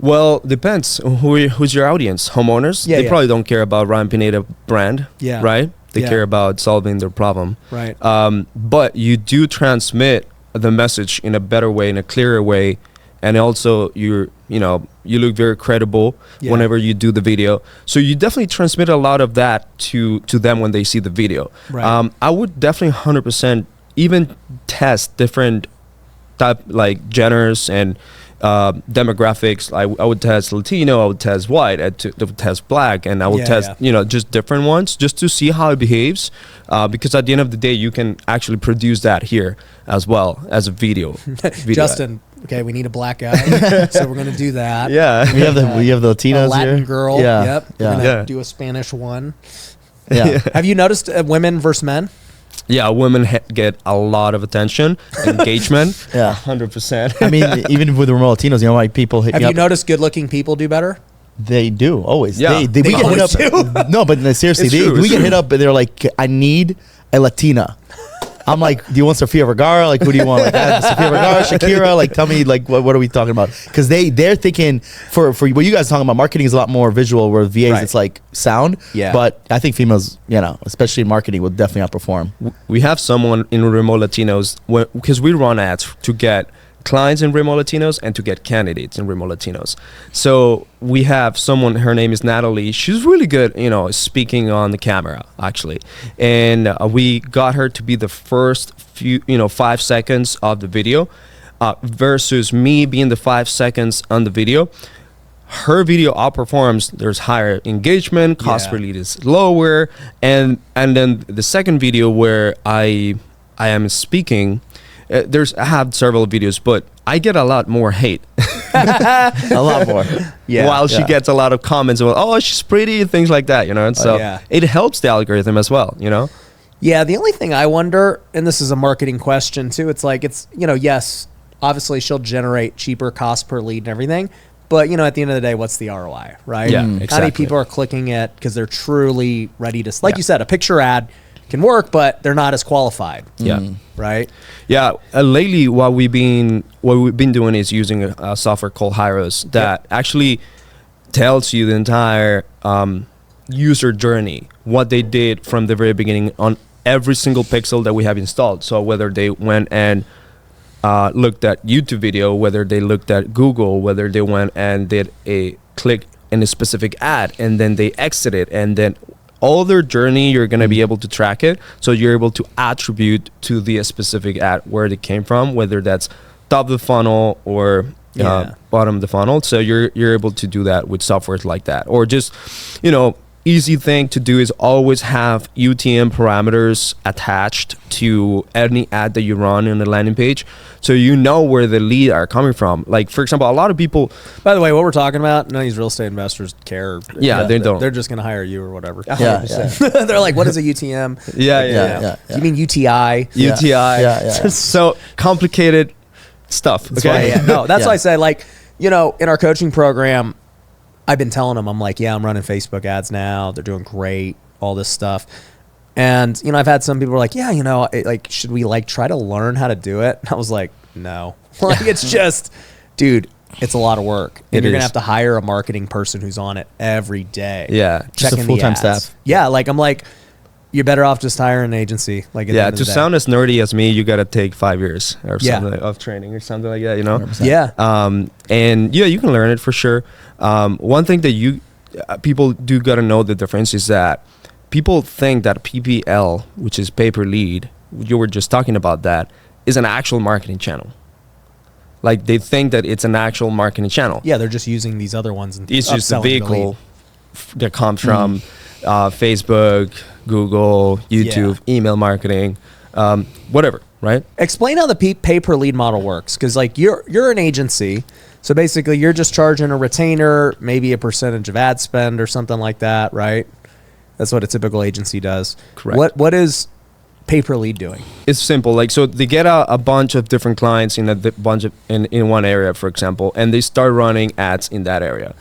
Well, depends. Who's your audience? Homeowners? They probably don't care about Ryan Pineda brand, right? They care about solving their problem. Right. But you do transmit the message in a better way, in a clearer way, and also you look very credible whenever you do the video. So you definitely transmit a lot of that to them when they see the video. Right. I would definitely 100% even test different type, like genders and demographics. I would test Latino, I would test white, I would test black, and I would test just different ones, just to see how it behaves, because at the end of the day you can actually produce that here as well as a video. Justin, okay, we need a black guy, so we're gonna do that. Yeah, we have the Latinos a Latin here. girl. Yeah. Yep. Yeah. We're gonna do a Spanish one. Yeah. Have you noticed women versus men? Yeah, women get a lot of attention, engagement. 100%. I mean, even with the remote Latinos, like people hit Have me you up. noticed good-looking people do better? They do always. Yeah. We get hit up. No, but seriously, we get hit up, and they're like, "I need a Latina." I'm like, "Do you want Sofia Vergara? Like, who do you want? Like, Sofia Vergara, Shakira? Like, tell me, like, what are we talking about?" Because they're thinking for what you guys are talking about, marketing is a lot more visual. Where VAs, it's like sound. Yeah. But I think females, especially in marketing, will definitely outperform. We have someone in Remote Latinos because we run ads to get clients in Remote Latinos and to get candidates in Remote Latinos. So we have someone, her name is Natalie. She's really good, speaking on the camera, actually. And we got her to be the first few, 5 seconds of the video versus me being the 5 seconds on the video. Her video outperforms. There's higher engagement, cost per lead is lower. And then the second video where I am speaking, I have several videos, but I get a lot more hate. A lot more. Yeah. While she gets a lot of comments about, oh, she's pretty, and things like that, And so it helps the algorithm as well, Yeah, the only thing I wonder, and this is a marketing question too, it's like, yes, obviously she'll generate cheaper cost per lead and everything, but at the end of the day, what's the ROI, right? Yeah, How many exactly. people are clicking it because they're truly ready to, like you said, a picture ad can work, but they're not as qualified. Yeah. Right? Yeah. Lately, what we've been doing is using a software called Hyros that actually tells you the entire user journey, what they did from the very beginning on every single pixel that we have installed. So whether they went and looked at YouTube video, whether they looked at Google, whether they went and did a click in a specific ad and then they exited, and then all their journey, you're going to be able to track it. So you're able to attribute to the specific ad where it came from, whether that's top of the funnel or bottom of the funnel. So you're able to do that with softwares like that. Or just, easy thing to do is always have UTM parameters attached to any ad that you run on the landing page, so you know where the lead are coming from. Like, for example, a lot of people, by the way, what we're talking about, none of these real estate investors care. They don't. They're just going to hire you or whatever. Yeah. They're like, what is a UTM? Yeah. You mean UTI? UTI. Yeah. So complicated stuff. That's why I say, like, in our coaching program, I've been telling them, I'm like, I'm running Facebook ads now. They're doing great, all this stuff. And, I've had some people like, should we try to learn how to do it? And I was like, no. It's just, dude, it's a lot of work. And you're going to have to hire a marketing person who's on it every day. Yeah. Just a full-time staff. Yeah. I'm like, you're better off just hiring an agency. To sound as nerdy as me, you got to take 5 years or something of training or something like that, 100%. Yeah. And you can learn it for sure. One thing that people do got to know the difference is that people think that PPL, which is pay per lead, you were just talking about that, is an actual marketing channel. Like, they think that it's an actual marketing channel. Yeah, they're just using these other ones. And it's just a vehicle that comes from Facebook, Google, YouTube, email marketing, whatever, right? Explain how the pay per lead model works, because you're an agency, so basically you're just charging a retainer, maybe a percentage of ad spend or something like that, right? That's what a typical agency does. Correct. What is pay per lead doing? It's simple. So they get a bunch of different clients in in one area, for example, and they start running ads in that area.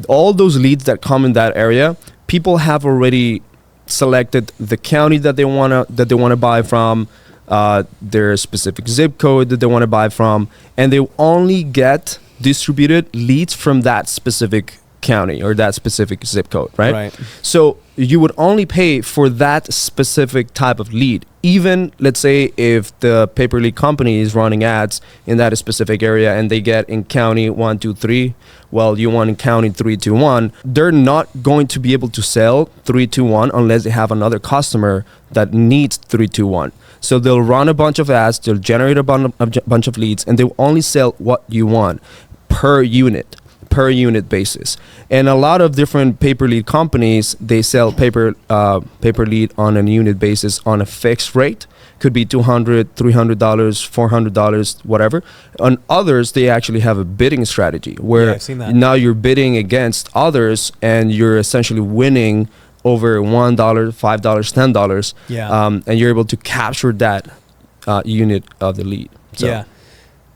All those leads that come in that area, people have already selected the county that they wanna buy from, their specific zip code that they want to buy from, and they only get distributed leads from that specific county or that specific zip code, right? So you would only pay for that specific type of lead. Even, let's say, if the pay-per-lead company is running ads in that specific area and they get in county 1, 2, 3, well, you want in county 3, 2, 1, they're not going to be able to sell 3, 2, 1 unless they have another customer that needs 3, 2, 1. So they'll run a bunch of ads, they'll generate a bunch of leads, and they'll only sell what you want per unit basis. And a lot of different pay-per-lead companies, they sell pay-per-lead on a unit basis on a fixed rate. Could be $200, $300, $400, whatever. On others, they actually have a bidding strategy where I've seen that. Now you're bidding against others and you're essentially winning over $1, $5, $10. And you're able to capture that unit of the lead.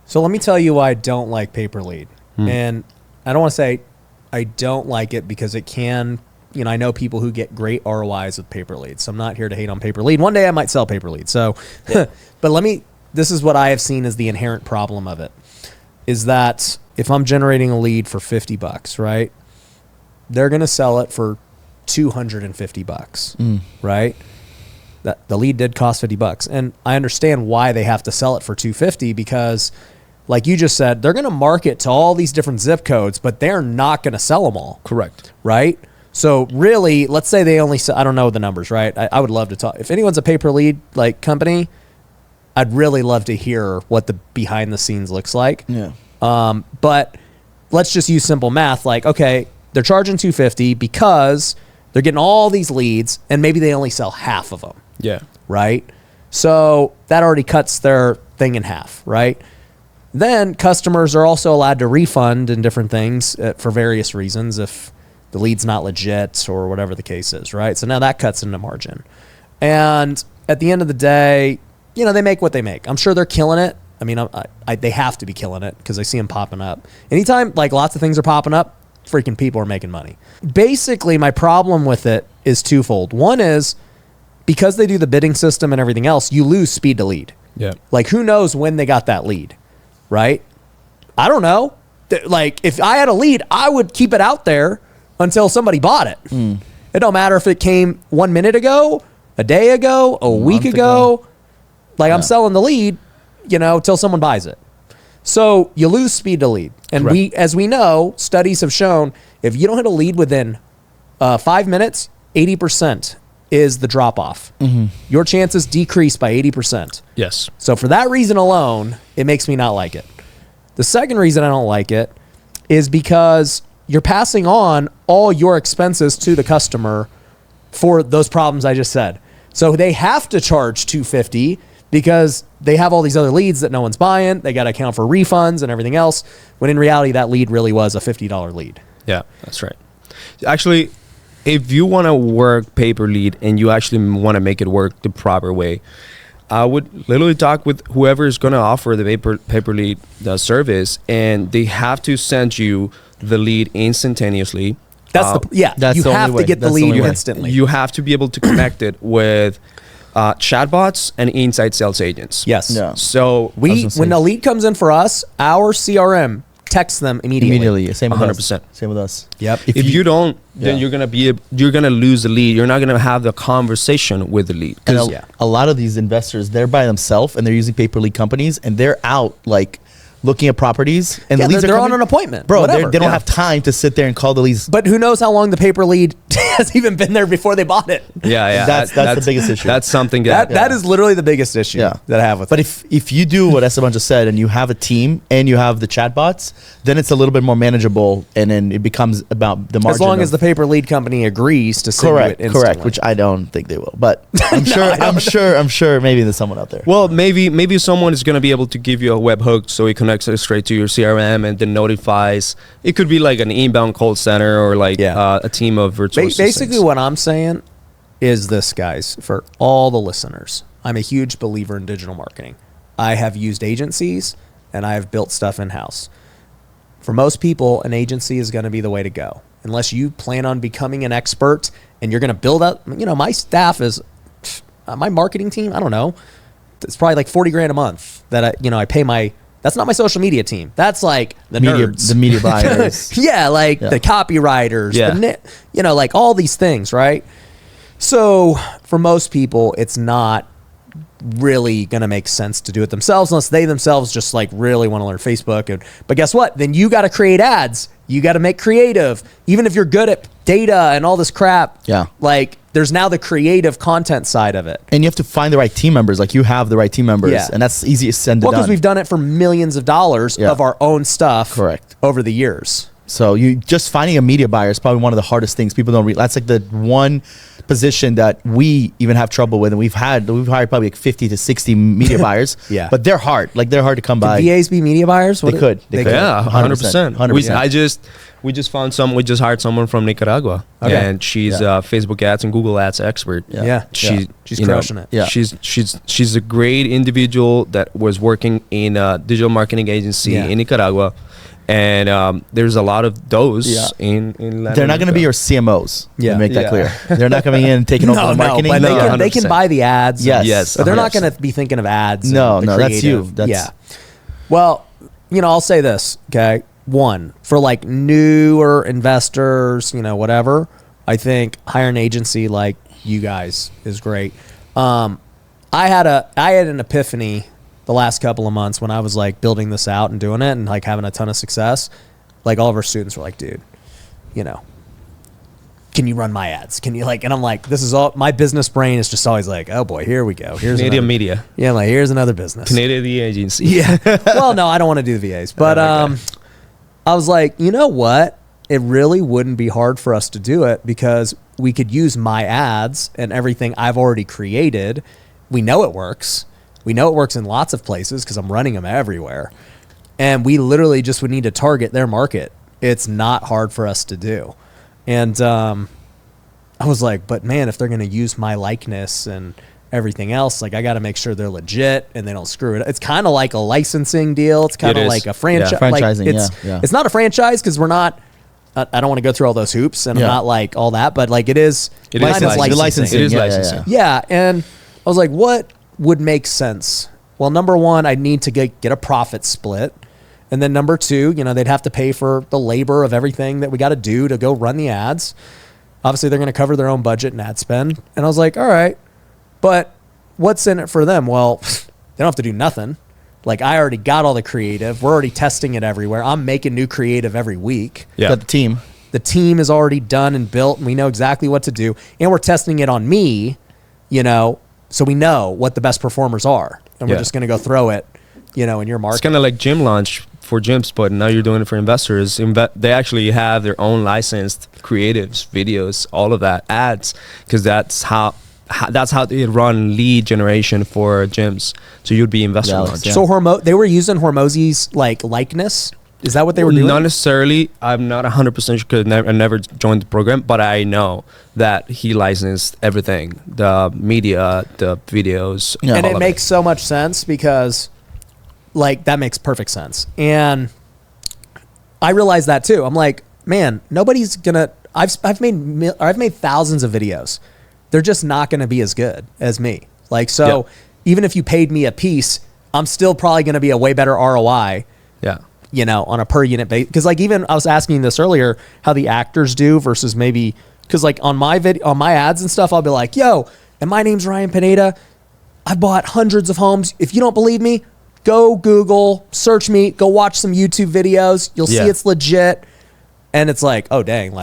So let me tell you why I don't like pay-per-lead. And I don't want to say I don't like it because it can, I know people who get great ROIs with pay-per-lead. So I'm not here to hate on pay-per-lead. One day I might sell pay-per-lead. So, but this is what I have seen as the inherent problem of it, is that if I'm generating a lead for $50, right, they're going to sell it for $250, right? That the lead did cost $50. And I understand why they have to sell it for $250 because, like you just said, they're going to market to all these different zip codes, but they're not going to sell them all. Correct. Right? So really, let's say they only sell, I don't know the numbers, right? I would love to talk. If anyone's a pay-per-lead company, I'd really love to hear what the behind the scenes looks like. Yeah. But let's just use simple math. Like, okay, they're charging $250 because they're getting all these leads and maybe they only sell half of them. Yeah. Right? So that already cuts their thing in half, right? Then customers are also allowed to refund and different things for various reasons if the lead's not legit or whatever the case is, right? So now that cuts into margin. And at the end of the day, they make what they make. I'm sure they're killing it. I mean, they have to be killing it because I see them popping up. Anytime lots of things are popping up, freaking people are making money. Basically, my problem with it is twofold. One is because they do the bidding system and everything else, you lose speed to lead. Yeah. Who knows when they got that lead? Right? I don't know. Like if I had a lead, I would keep it out there until somebody bought it. It don't matter if it came 1 minute ago, a day ago, a week ago. Like I'm selling the lead, till someone buys it. So you lose speed to lead. And as we know, studies have shown if you don't hit a lead within 5 minutes, 80% is the drop off. Your chances decrease by 80%. Yes. So for that reason alone, it makes me not like it. The second reason I don't like it is because you're passing on all your expenses to the customer for those problems I just said. So they have to charge $250 because they have all these other leads that no one's buying. They got to account for refunds and everything else, when in reality, that lead really was a $50 lead. Yeah, that's right. Actually, if you want to work paper lead and you actually want to make it work the proper way, I would literally talk with whoever is going to offer the paper lead service, and they have to send you the lead instantaneously. That's you have to get the lead instantly. You have to be able to connect it with chatbots and inside sales agents. Yes. Yeah. So when the lead comes in for us, our CRM texts them immediately. Same with 100%. us. Same with us. Yep. If you don't, then you're gonna lose the lead. You're not gonna have the conversation with the lead. And a lot of these investors, they're by themselves and they're using paper lead companies, and they're out like looking at properties, and the leads they're are on an appointment, bro. whatever. They don't have time to sit there and call the leads. But who knows how long the paper lead has even been there before they bought it? Yeah. That's the biggest issue. That's something that is literally the biggest issue that I have with But it. if you do what Esteban just said, and you have a team and you have the chatbots, then it's a little bit more manageable, and then it becomes about the margin. As long as the paper lead company agrees to send you it instantly. Correct, which I don't think they will, but I'm I'm sure maybe there's someone out there. Well, maybe someone is going to be able to give you a webhook so it connects it straight to your CRM and then notifies. It could be like an inbound call center or like a team of virtual assistants. Basically, what I'm saying is this, guys, for all the listeners, I'm a huge believer in digital marketing. I have used agencies and I have built stuff in-house. For most people, an agency is going to be the way to go. Unless you plan on becoming an expert and you're going to build up, my staff is, my marketing team, I don't know, it's probably like 40 grand a month that I pay my, that's not my social media team. That's like the nerds. The media buyers. the copywriters, like all these things, right? So for most people, it's not really going to make sense to do it themselves unless they themselves just like really want to learn Facebook. But guess what? Then you got to create ads. You got to make creative. Even if you're good at data and all this crap, like there's now the creative content side of it. And you have to find the right team members. Like you have the right team members, and that's easy to send. Well, because we've done it for millions of dollars of our own stuff, over the years. So you just finding a media buyer is probably one of the hardest things. People don't that's like the one position that we even have trouble with, and we've hired probably like 50 to 60 media buyers. But they're hard. Like they're hard to come by. VAs be media buyers? They could. Yeah, 100%. We just found we just hired someone from Nicaragua, and she's Facebook ads and Google ads expert. She's crushing it. Yeah. She's a great individual that was working in a digital marketing agency in Nicaragua. And there's a lot of those in Latin They're not going to be your CMOs. Yeah. To make that clear. They're not coming in and taking over the marketing. But they can buy the ads. Yes. But they're not going to be thinking of ads. No, that's you. Well, I'll say this, okay? One, for like newer investors, whatever, I think hire an agency like you guys is great. I had an epiphany the last couple of months when I was like building this out and doing it and like having a ton of success. Like all of our students were like, dude, can you run my ads? Can you and I'm like, this is all, my business brain is just always like, oh boy, here we go. Here's Canadian media. Yeah, like here's another business. Canadian agency. Yeah. Well, no, I don't want to do the VAs, but I was like, you know what? It really wouldn't be hard for us to do it because we could use my ads and everything I've already created. We know it works. We know it works in lots of places because I'm running them everywhere. And we literally just would need to target their market. It's not hard for us to do. And I was like, but man, if they're going to use my likeness and everything else, like I got to make sure they're legit and they don't screw it up. It's kind of like a licensing deal. It's kind of like a franchise. Franchising, it's not a franchise because we're not, I don't want to go through all those hoops and I'm not like all that, but like it is licensing. It is licensing. Yeah. And I was like, what would make sense? Well, number one, I need to get a profit split. And then number two, they'd have to pay for the labor of everything that we got to do to go run the ads. Obviously, they're going to cover their own budget and ad spend. And I was like, all right, but what's in it for them? Well, they don't have to do nothing. Like, I already got all the creative. We're already testing it everywhere. I'm making new creative every week. Yeah. Got the team. The team is already done and built, and we know exactly what to do. And we're testing it on me, so we know what the best performers are. And we're just going to go throw it, in your market. It's kind of like gym launch for gyms, but now you're doing it for investors. They actually have their own licensed creatives, videos, all of that, ads, because that's how they run lead generation for gyms. So you'd be investor launch. Yeah. So they were using Hormozy's likeness. Is that what they were doing? Not necessarily. I'm not 100% sure because I never joined the program, but I know that he licensed everything, the media, the videos. Yeah. And it makes so much sense because that makes perfect sense. And I realized that too. I'm like, man, nobody's gonna, I've made thousands of videos. They're just not gonna be as good as me. Even if you paid me a piece, I'm still probably gonna be a way better ROI. Yeah. On a per unit basis. Because even I was asking this earlier, how the actors do versus maybe, because on my ads and stuff, I'll be like, yo, and my name's Ryan Pineda. I bought hundreds of homes. If you don't believe me, go Google, search me, go watch some YouTube videos. You'll see it's legit. And it's like, oh dang,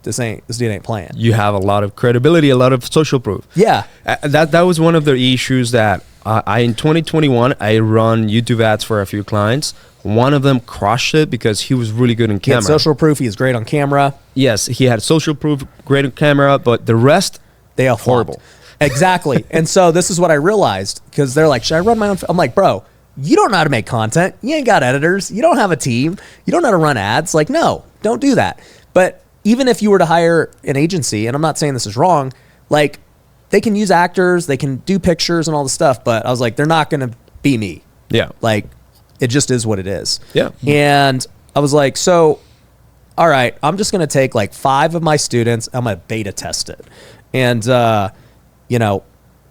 this dude ain't playing. You have a lot of credibility, a lot of social proof. Yeah. That was one of the issues that in 2021, I run YouTube ads for a few clients. One of them crushed it because he was really good in camera. He had social proof. He was great on camera. Yes, he had social proof, great on camera, but the rest, they are horrible. Exactly. And so this is what I realized, because they're like, should I run my own? I'm like, bro, you don't know how to make content. You ain't got editors. You don't have a team. You don't know how to run ads. No, don't do that. But even if you were to hire an agency, and I'm not saying this is wrong, they can use actors, they can do pictures and all the stuff, but I was like, they're not going to be me. Yeah. It just is what it is. Yeah. And I was like, so, all right, I'm just going to take 5 of my students. I'm going to beta test it. And, I'll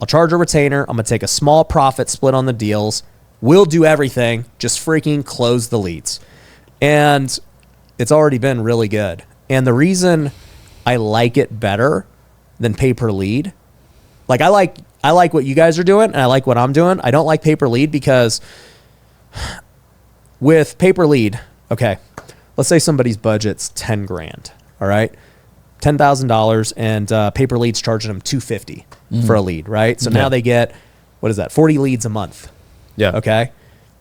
charge a retainer. I'm going to take a small profit split on the deals. We'll do everything. Just freaking close the leads. And it's already been really good. And the reason I like it better than pay per lead, I like what you guys are doing and I like what I'm doing. I don't like pay per lead because with pay per lead, okay, let's say somebody's budget's 10 grand, all right? $10,000 and pay per lead's charging them $250 for a lead, right? So now they get, 40 leads a month. Yeah. Okay.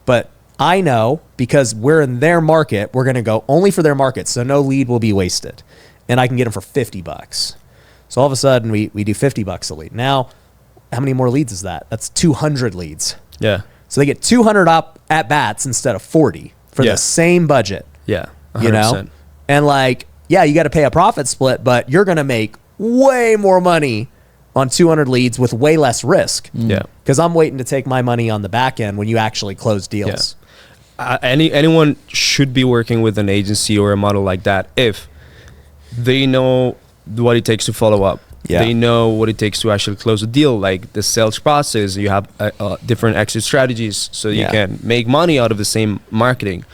But I know because we're in their market, we're going to go only for their market. So no lead will be wasted and I can get them for $50. So all of a sudden we do $50 a lead. Now, how many more leads is that? That's 200 leads. Yeah. So they get 200 up at bats instead of 40 for the same budget. Yeah. 100%. And you got to pay a profit split, but you're going to make way more money on 200 leads with way less risk. Yeah. Because I'm waiting to take my money on the back end when you actually close deals. Yeah. Anyone should be working with an agency or a model like that if they know what it takes to follow up. Yeah. They know what it takes to actually close a deal, like the sales process. You have different exit strategies so you can make money out of the same marketing.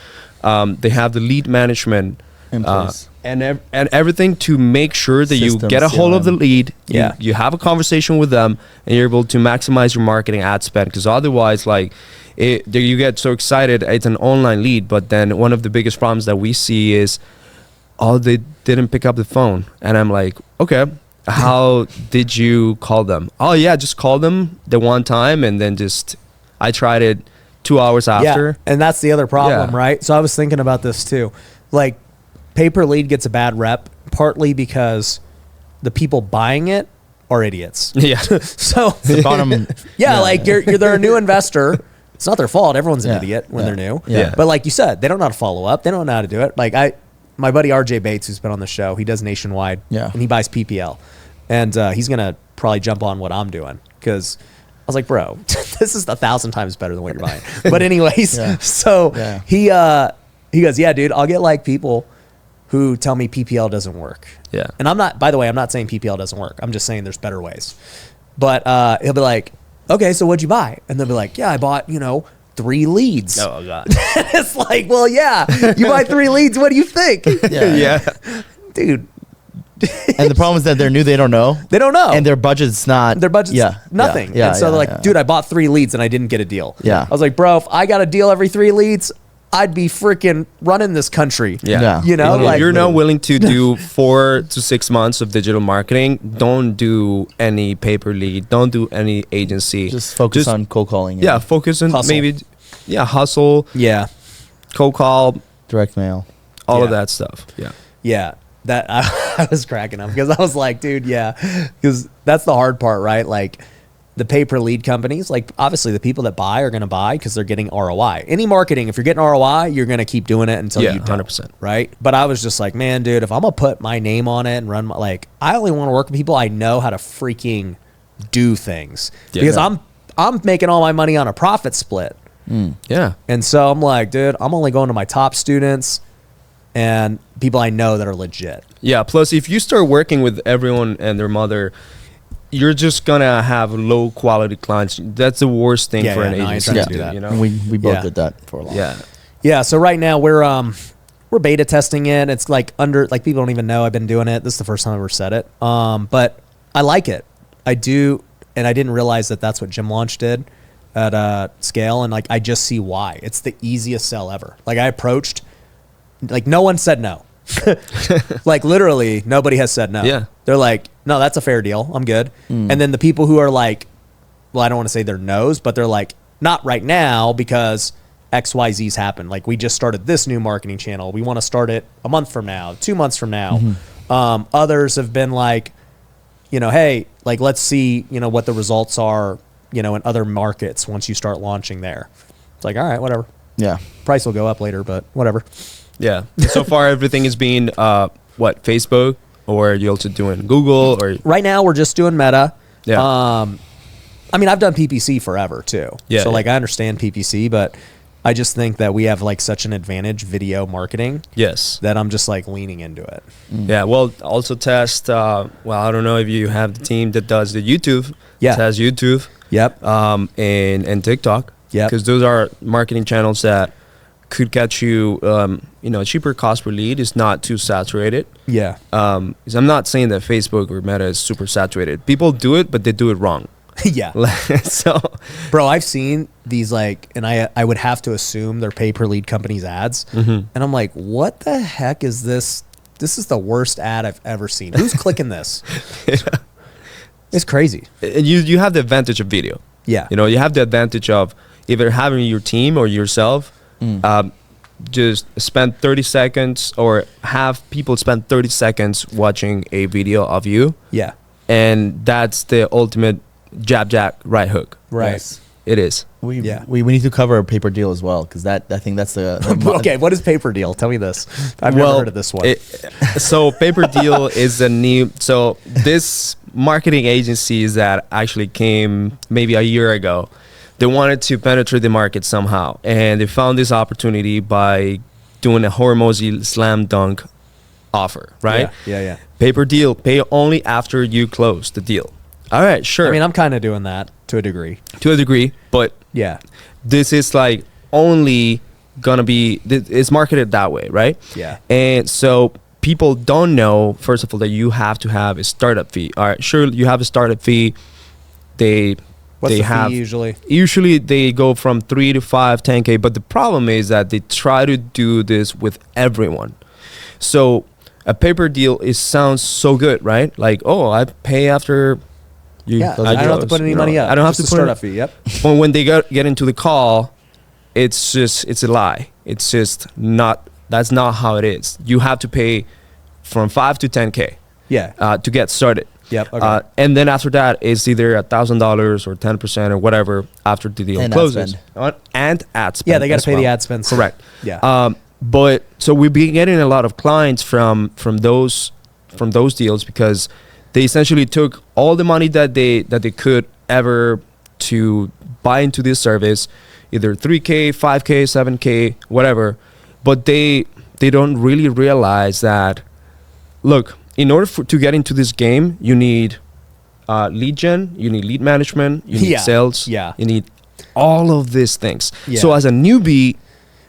They have the lead management and everything to make sure that you get a hold of the lead. You have a conversation with them and you're able to maximize your marketing ad spend, because otherwise you get so excited. It's an online lead, but then one of the biggest problems that we see is they didn't pick up the phone. And I'm like, okay, how did you call them? Oh yeah, just call them the one time and then I tried it 2 hours after. Yeah, and that's the other problem, right? So I was thinking about this too. Pay per lead gets a bad rep partly because the people buying it are idiots. Yeah. So the bottom, they're a new investor. It's not their fault. Everyone's an idiot when they're new. Yeah. But like you said, they don't know how to follow up. They don't know how to do it. My buddy RJ Bates, who's been on the show, he does nationwide. Yeah. And he buys PPL. And he's going to probably jump on what I'm doing because I was like, bro, this is 1,000 times better than what you're buying. But anyways, he goes, yeah, dude, I'll get people who tell me PPL doesn't work. Yeah. And I'm not saying PPL doesn't work. I'm just saying there's better ways. But he'll be like, okay, so what'd you buy? And they'll be like, yeah, I bought, 3 leads. Oh God. It's like, well, yeah, you buy 3 leads. What do you think? Yeah. Dude. And the problem is that they're new, they don't know. They don't know. And their budget's not. Their budget's nothing. Yeah, and so they're like, dude, I bought 3 leads and I didn't get a deal. Yeah. I was like, bro, if I got a deal every 3 leads, I'd be freaking running this country. Yeah. You know, if you're not willing to do 4 to 6 months of digital marketing, don't do any pay-per lead. Don't do any agency. Just focus on cold calling. Yeah, focus on Hustle. maybe, hustle, Yeah. cold call, direct mail. all of Yeah. that stuff. Yeah. Yeah. That I was cracking up because I was like, dude, yeah. Because that's the hard part, right? Like the pay-per-lead companies, like obviously the people that buy are going to buy because they're getting ROI. Any marketing, if you're getting ROI, you're going to keep doing it until you don't, 100%. right? But I was just like, man, dude, if I'm going to put my name on it and run my, like, I only want to work with people I know how to freaking do things because I'm making all my money on a profit split. Yeah. And so I'm like, dude, I'm only going to my top students and people I know that are legit. Yeah. Plus, if you start working with everyone and their mother, you're just gonna have low quality clients. That's the worst thing for an no, I ain't agency trying to to do. do that. You know. And we both Yeah. did that for a long time. Yeah. Yeah, so right now we're beta testing it. It's like people don't even know I've been doing it. This is the first time I ever said it. But I like it. I do, and I didn't realize that that's what Gym Launch did at scale, and like I just see why. It's the easiest sell ever. Like I approached, like no one said no. Like literally nobody has said no. Yeah. They're like, no, that's a fair deal. I'm good. And then the people who are like, well, I don't want to say they're no's, but they're like, not right now because XYZ's happened. Like we just started this new marketing channel. We want to start it a month from now, 2 months from now. Others have been like, hey, like let's see, what the results are, in other markets once you start launching there. It's like, all right, whatever. Yeah. Price will go up later, but whatever. Yeah. So far, everything is being Facebook, or you also doing Google, or Right now we're just doing Meta. Yeah. I mean, I've done PPC forever too. Yeah, So like yeah. I understand PPC, but I just think that we have like such an advantage video marketing yes. that I'm just like leaning into it. Yeah. Well, also test. I don't know if you have the team that does the YouTube. Yeah. Test YouTube. Yep. And TikTok. Yep. Because those are marketing channels that could get you, cheaper cost per lead. Is not too saturated. Yeah. 'Cause I'm not saying that Facebook or Meta is super saturated. People do it, but they do it wrong. Yeah. So, Bro, I've seen these like, and I would have to assume they're pay-per-lead companies' ads. And I'm like, what the heck is this? This is the worst ad I've ever seen. Who's clicking this? It's crazy. and you have the advantage of video. Yeah. You have the advantage of either having your team or yourself just spend 30 seconds or have people spend 30 seconds watching a video of you. Yeah. And that's the ultimate jab right hook. Right. Yes. It is. We Yeah. we need to cover a paper deal as well because I think that's the Okay, what is paper deal? Tell me this. I've never heard of this one. So Paper Deal is a new. So this marketing agencies that actually came maybe a year ago, they wanted to penetrate the market somehow, and they found this opportunity by doing a Hormozy slam dunk offer. Right? Yeah. Paper Deal, pay only after you close the deal. All right, sure. I mean, I'm kind of doing that to a degree. To a degree, but Yeah. this is like only gonna be, it's marketed that way, right? Yeah. And so people don't know, first of all, that you have to have a startup fee. All right, sure, you have a startup fee. What's They the have fee usually? Usually they go from 3 to 5, 10K, but the problem is that they try to do this with everyone. So a paper deal sounds so good, right? Like, oh, I pay after you. Yeah. I don't have to put any money up. I don't have Just to a put startup fee. Yep. But when they get into the call, it's a lie. It's just not. That's not how it is. You have to pay from 5 to 10K. Yeah. To get started. Yep. Okay. And then after that, it's either $1,000 or 10% or whatever after the deal And ad closes. spend. And ad spend. Yeah, they got as to pay the well. ad spend. Correct. Yeah. But so we've been getting a lot of clients from those deals because they essentially took all the money that they could ever to buy into this service, either 3K, 5K, 7K, whatever. But they don't really realize that, look, in order to get into this game, you need lead gen, you need lead management, you need Yeah. sales, Yeah. you need all of these things. Yeah. So as a newbie,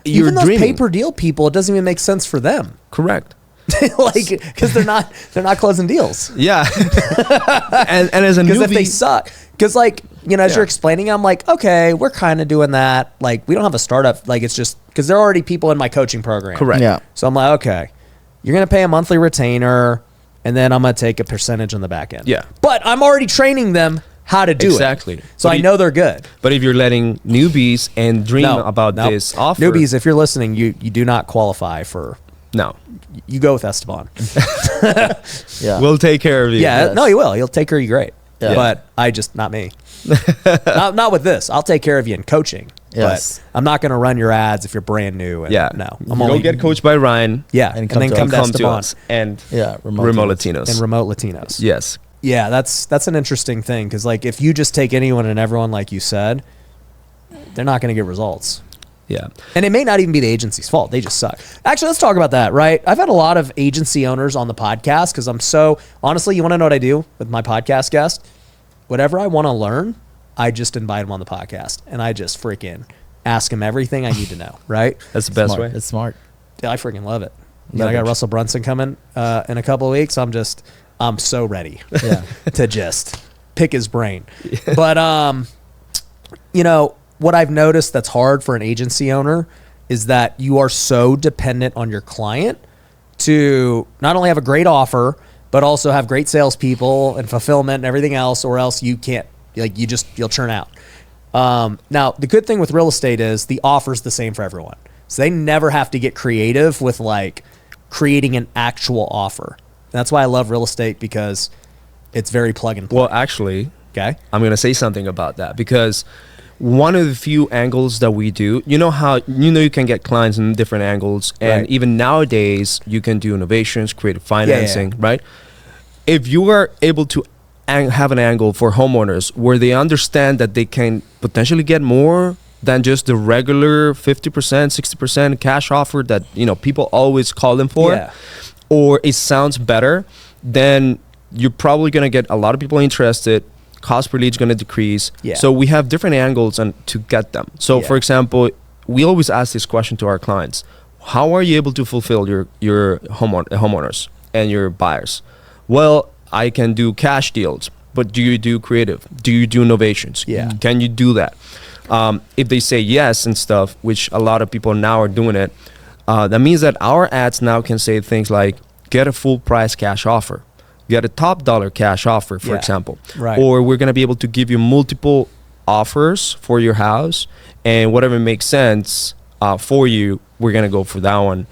you're even those dreaming. pay-per-deal people, it doesn't even make sense for them. Correct. Like, because they're not closing deals. Yeah. and as a newbie, Because if they suck, because like, you know, as you're explaining, I'm like, okay, we're kind of doing that. Like, we don't have a startup. Like, it's just because there are already people in my coaching program. correct. Yeah. So I'm like, okay, you're going to pay a monthly retainer, and then I'm going to take a percentage on the back end. Yeah. But I'm already training them how to do Exactly. it. So But I know they're good. But if you're letting newbies and dream about Nope. this offer, Newbies, if you're listening, you do not qualify for. no, You go with Esteban. Yeah. we'll take care of you. Yeah, Yes. no, he will. He'll take care of you great. Yeah. But not me. not with this. I'll take care of you in coaching. Yes. But I'm not going to run your ads if you're brand new. And Yeah. No. Go get coached by Ryan. Yeah. And And, come then to come us. to Come to Esteban us and Yeah. remote Latinos. and remote Latinos. Yes. Yeah, that's an interesting thing because like if you just take anyone and everyone like you said, they're not going to get results. Yeah. And it may not even be the agency's fault. They just suck. Actually, let's talk about that, right? I've had a lot of agency owners on the podcast because honestly, you want to know what I do with my podcast guest? Whatever I want to learn, I just invite them on the podcast and I just freaking ask them everything I need to know, right? That's the best Smart. way. It's smart. Dude, I freaking love it. You know, I got Leverage. Russell Brunson coming in a couple of weeks. I'm so ready Yeah. to just pick his brain. But, you know, what I've noticed that's hard for an agency owner is that you are so dependent on your client to not only have a great offer, but also have great salespeople and fulfillment and everything else, or else you can't, like, you'll churn out. Now, the good thing with real estate is the offer's the same for everyone. So they never have to get creative with like creating an actual offer. That's why I love real estate because it's very plug and play. Well, actually, Okay. I'm going to say something about that because one of the few angles that we do, you know how, you can get clients in different angles. And Right. even nowadays, you can do innovations, creative financing, right? If you are able to have an angle for homeowners where they understand that they can potentially get more than just the regular 50%, 60% cash offer that, people always call them for, Yeah. or it sounds better, then you're probably going to get a lot of people interested. Cost per lead is going to decrease. Yeah. So we have different angles to get them. So Yeah. for example, we always ask this question to our clients: how are you able to fulfill your homeowners and your buyers? Well, I can do cash deals, but do you do creative? Do you do innovations? Yeah. Can you do that? If they say yes and stuff, which a lot of people now are doing it, that means that our ads now can say things like, get a full price cash offer, get a top dollar cash offer, for Yeah. example. Right. Or we're going to be able to give you multiple offers for your house, and whatever makes sense for you, we're going to go for that one.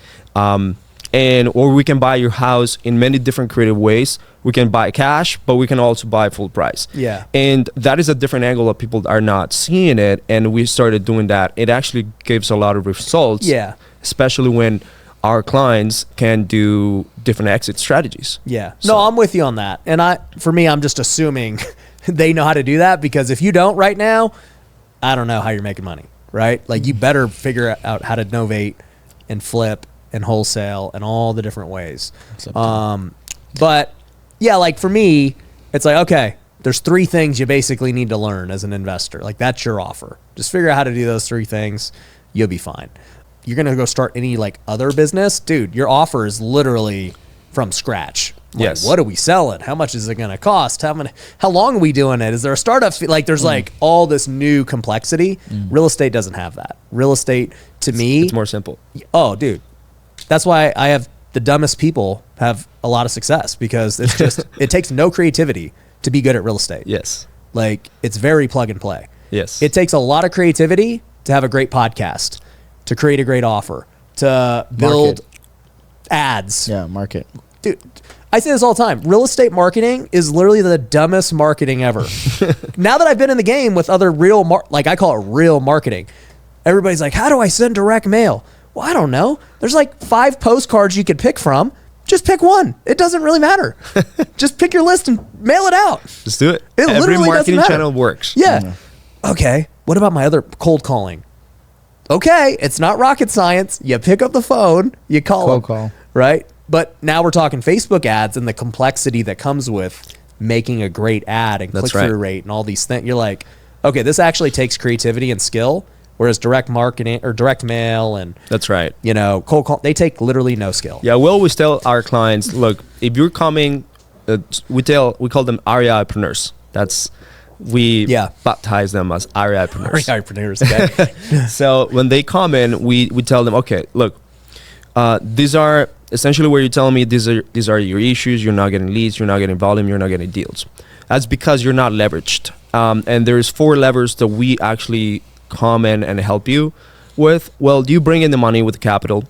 Or we can buy your house in many different creative ways. We can buy cash, but we can also buy full price. Yeah. And that is a different angle that people are not seeing it. And we started doing that. It actually gives a lot of results. Yeah. Especially when our clients can do different exit strategies. Yeah. So- No, I'm with you on that. And for me, I'm just assuming they know how to do that because if you don't right now, I don't know how you're making money, right? Like you better figure out how to novate and flip and wholesale and all the different ways. But yeah, like for me, it's like, okay, there's 3 things you basically need to learn as an investor. Like that's your offer. Just figure out how to do those 3 things. You'll be fine. You're going to go start any like other business, dude, your offer is literally from scratch. Like, Yes. what are we selling? How much is it going to cost? How long are we doing it? Is there a startup fee? Like there's like all this new complexity. Real estate doesn't have that. Real estate to me, It's more simple. oh, dude, that's why I have the dumbest people have a lot of success because it's just, it takes no creativity to be good at real estate. Yes. Like it's very plug and play. Yes. It takes a lot of creativity to have a great podcast, to create a great offer, to build ads. Yeah. Market. Dude, I say this all the time. Real estate marketing is literally the dumbest marketing ever. Now that I've been in the game with other like I call it real marketing, everybody's like, how do I send direct mail? Well, I don't know. There's like 5 postcards you could pick from. Just pick one. It doesn't really matter. Just pick your list and mail it out. Just do it. It Every literally doesn't marketing matter. channel works. Yeah. Okay. What about my other cold calling? Okay. It's not rocket science. You pick up the phone, you call Cold them, call. right? But now we're talking Facebook ads and the complexity that comes with making a great ad and That's click-through right. rate and all these things. You're like, okay, this actually takes creativity and skill, whereas direct marketing or direct mail and That's right. cold call, they take literally no skill. Yeah, we always tell our clients, look, if you're coming, we call them REIpreneurs. We baptize them as REIpreneurs. Entrepreneurs, okay. So when they come in, we tell them, okay, look, these are essentially where you tell me these are your issues. You're not getting leads. You're not getting volume. You're not getting deals. That's because you're not leveraged. And there's 4 levers that we actually come in and help you with. Well, you bring in the money with capital.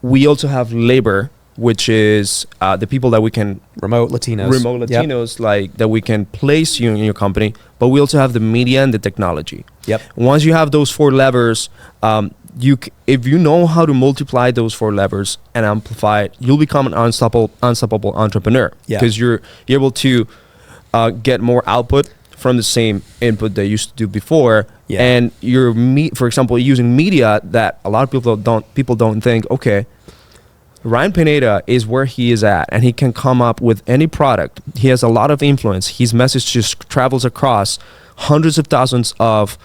We also have labor, which is the people that we can Remote Latinos, like that we can place you in your company. But we also have the media and the technology. Yep. Once you have those 4 levers, if you know how to multiply those 4 levers and amplify it, you'll become an unstoppable entrepreneur. Yeah. Because you're able to get more output from the same input they used to do before. Yeah. And for example, using media that a lot of people don't think, okay, Ryan Pineda is where he is at, and he can come up with any product. He has a lot of influence. His message just travels across hundreds of thousands of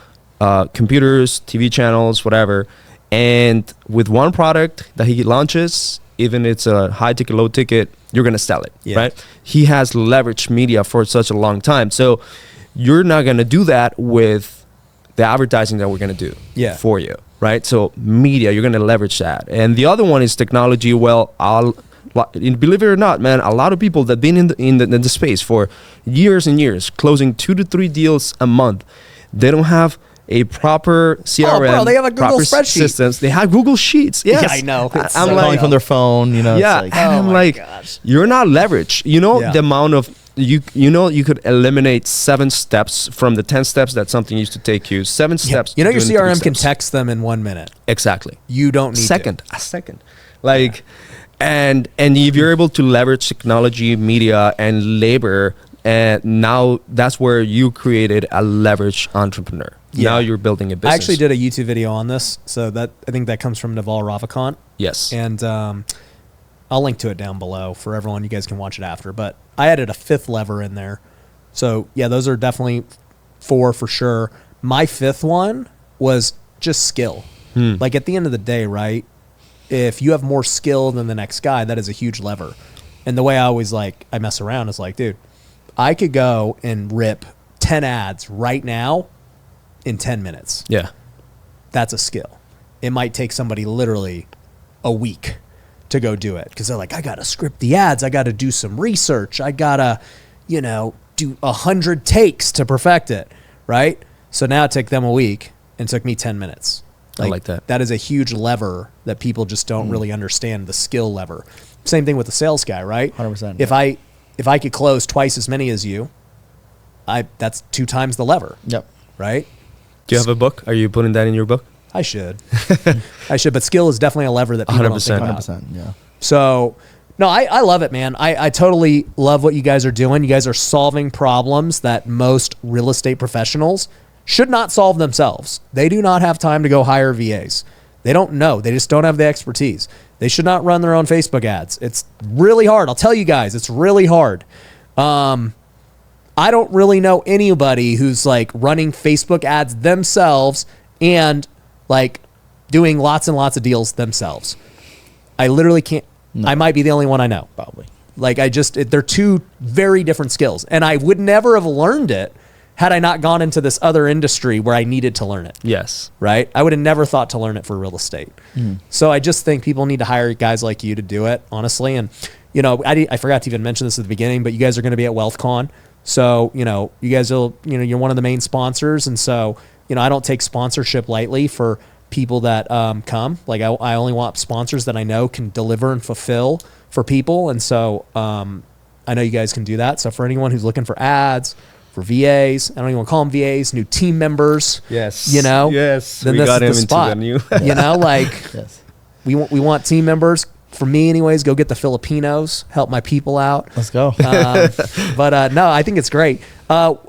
computers, TV channels, whatever. And with one product that he launches, even it's a high ticket, low ticket, you're going to sell it, right? He has leveraged media for such a long time. So you're not going to do that with the advertising that we're going to do for you. Right, so media, you're going to leverage that, and the other one is technology. Well, believe it or not, man, a lot of people that've been in the space for years and years, closing 2 to 3 deals a month, they don't have a proper CRM. Oh, bro, they have a Google spreadsheet. Systems. They have Google Sheets. Yes, yeah, I know. I'm calling from their phone. Yeah, it's like, and I'm like, gosh. You're not leveraged. The amount of you could eliminate 7 steps from the 10 steps that something used to take you. 7 steps. Your CRM can text them in 1 minute. Exactly. You don't need a second. Like, and if you're able to leverage technology, media, and labor, and now that's where you created a leveraged entrepreneur. Now you're building a business. I actually did a YouTube video on this, so that I think that comes from Naval Ravikant. Yes. And I'll link to it down below for everyone. You guys can watch it after. But I added a 5th lever in there. So, yeah, those are definitely 4 for sure. My 5th one was just skill. Like, at the end of the day, right, if you have more skill than the next guy, that is a huge lever. And the way I always, I mess around is like, dude, I could go and rip 10 ads right now in 10 minutes. Yeah. That's a skill. It might take somebody literally a week to go do it because they're like, I got to script the ads. I got to do some research. I got to, do 100 takes to perfect it. Right. So now it took them a week and took me 10 minutes. I like that. That is a huge lever that people just don't really understand, the skill lever. Same thing with the sales guy, right? 100%. If I could close twice as many as you, that's 2 times the lever. Yep. Right. Do you have a book? Are you putting that in your book? I should. But skill is definitely a lever that people don't think about. 100%, yeah. So, no, I love it, man. I totally love what you guys are doing. You guys are solving problems that most real estate professionals should not solve themselves. They do not have time to go hire VAs. They don't know. They just don't have the expertise. They should not run their own Facebook ads. It's really hard. I'll tell you guys, it's really hard. I don't really know anybody who's running Facebook ads themselves and doing lots and lots of deals themselves. I literally can't. No. I might be the only one I know. Probably. They're 2 very different skills. And I would never have learned it had I not gone into this other industry where I needed to learn it. Yes. Right? I would have never thought to learn it for real estate. So I just think people need to hire guys like you to do it, honestly. And, I forgot to even mention this at the beginning, but you guys are going to be at WealthCon. So, you guys will, you're one of the main sponsors. And so, I don't take sponsorship lightly for people that come. I only want sponsors that I know can deliver and fulfill for people. And so I know you guys can do that. So for anyone who's looking for ads, for VAs, I don't even want to call them VAs, new team members. Yes. Yes. Then we this got is him the spot. into the new. Yes. We want team members. For me, anyways, go get the Filipinos, help my people out. Let's go. But no, I think it's great.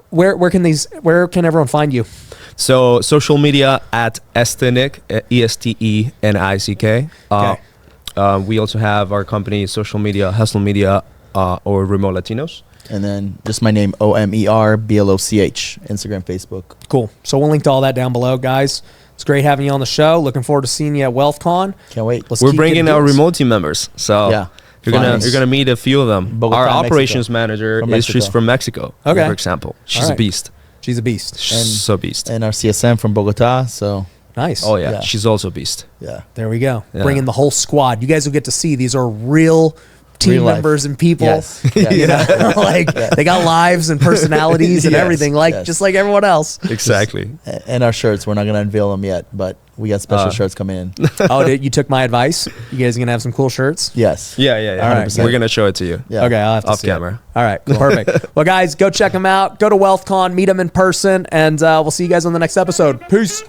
Where can everyone find you? So social media at Estenick, ESTENICK. We also have our company social media, Hustle Media, or Remote Latinos. And then just my name, OMERBLOCH, Instagram, Facebook. Cool. So we'll link to all that down below, guys. It's great having you on the show. Looking forward to seeing you at WealthCon. Can't wait. We're bringing our remote team members, so Yeah. you're gonna meet a few of them. Bogota, our Mexico. operations manager From is she's Mexico. from Mexico. Okay. For example, she's All a right. beast. She's a beast. She's so beast. And our CSM from Bogota. So, Nice. Oh yeah, Yeah. she's also a beast. yeah. There we go. Yeah. Bringing the whole squad. You guys will get to see these are real team Real life. members and people. Yes. Yes. You know, like they got lives and personalities and Yes, everything, like yes. just like everyone else. Exactly. And our shirts, we're not going to unveil them yet, but we got special shirts coming in. Oh, you took my advice. You guys gonna have some cool shirts? Yes. Yeah, yeah, yeah. All right. 100%. We're gonna show it to you. Yeah. Okay, I'll have to Off see it. camera. All right, perfect. Well, guys, go check them out. Go to WealthCon, meet them in person, and we'll see you guys on the next episode. Peace.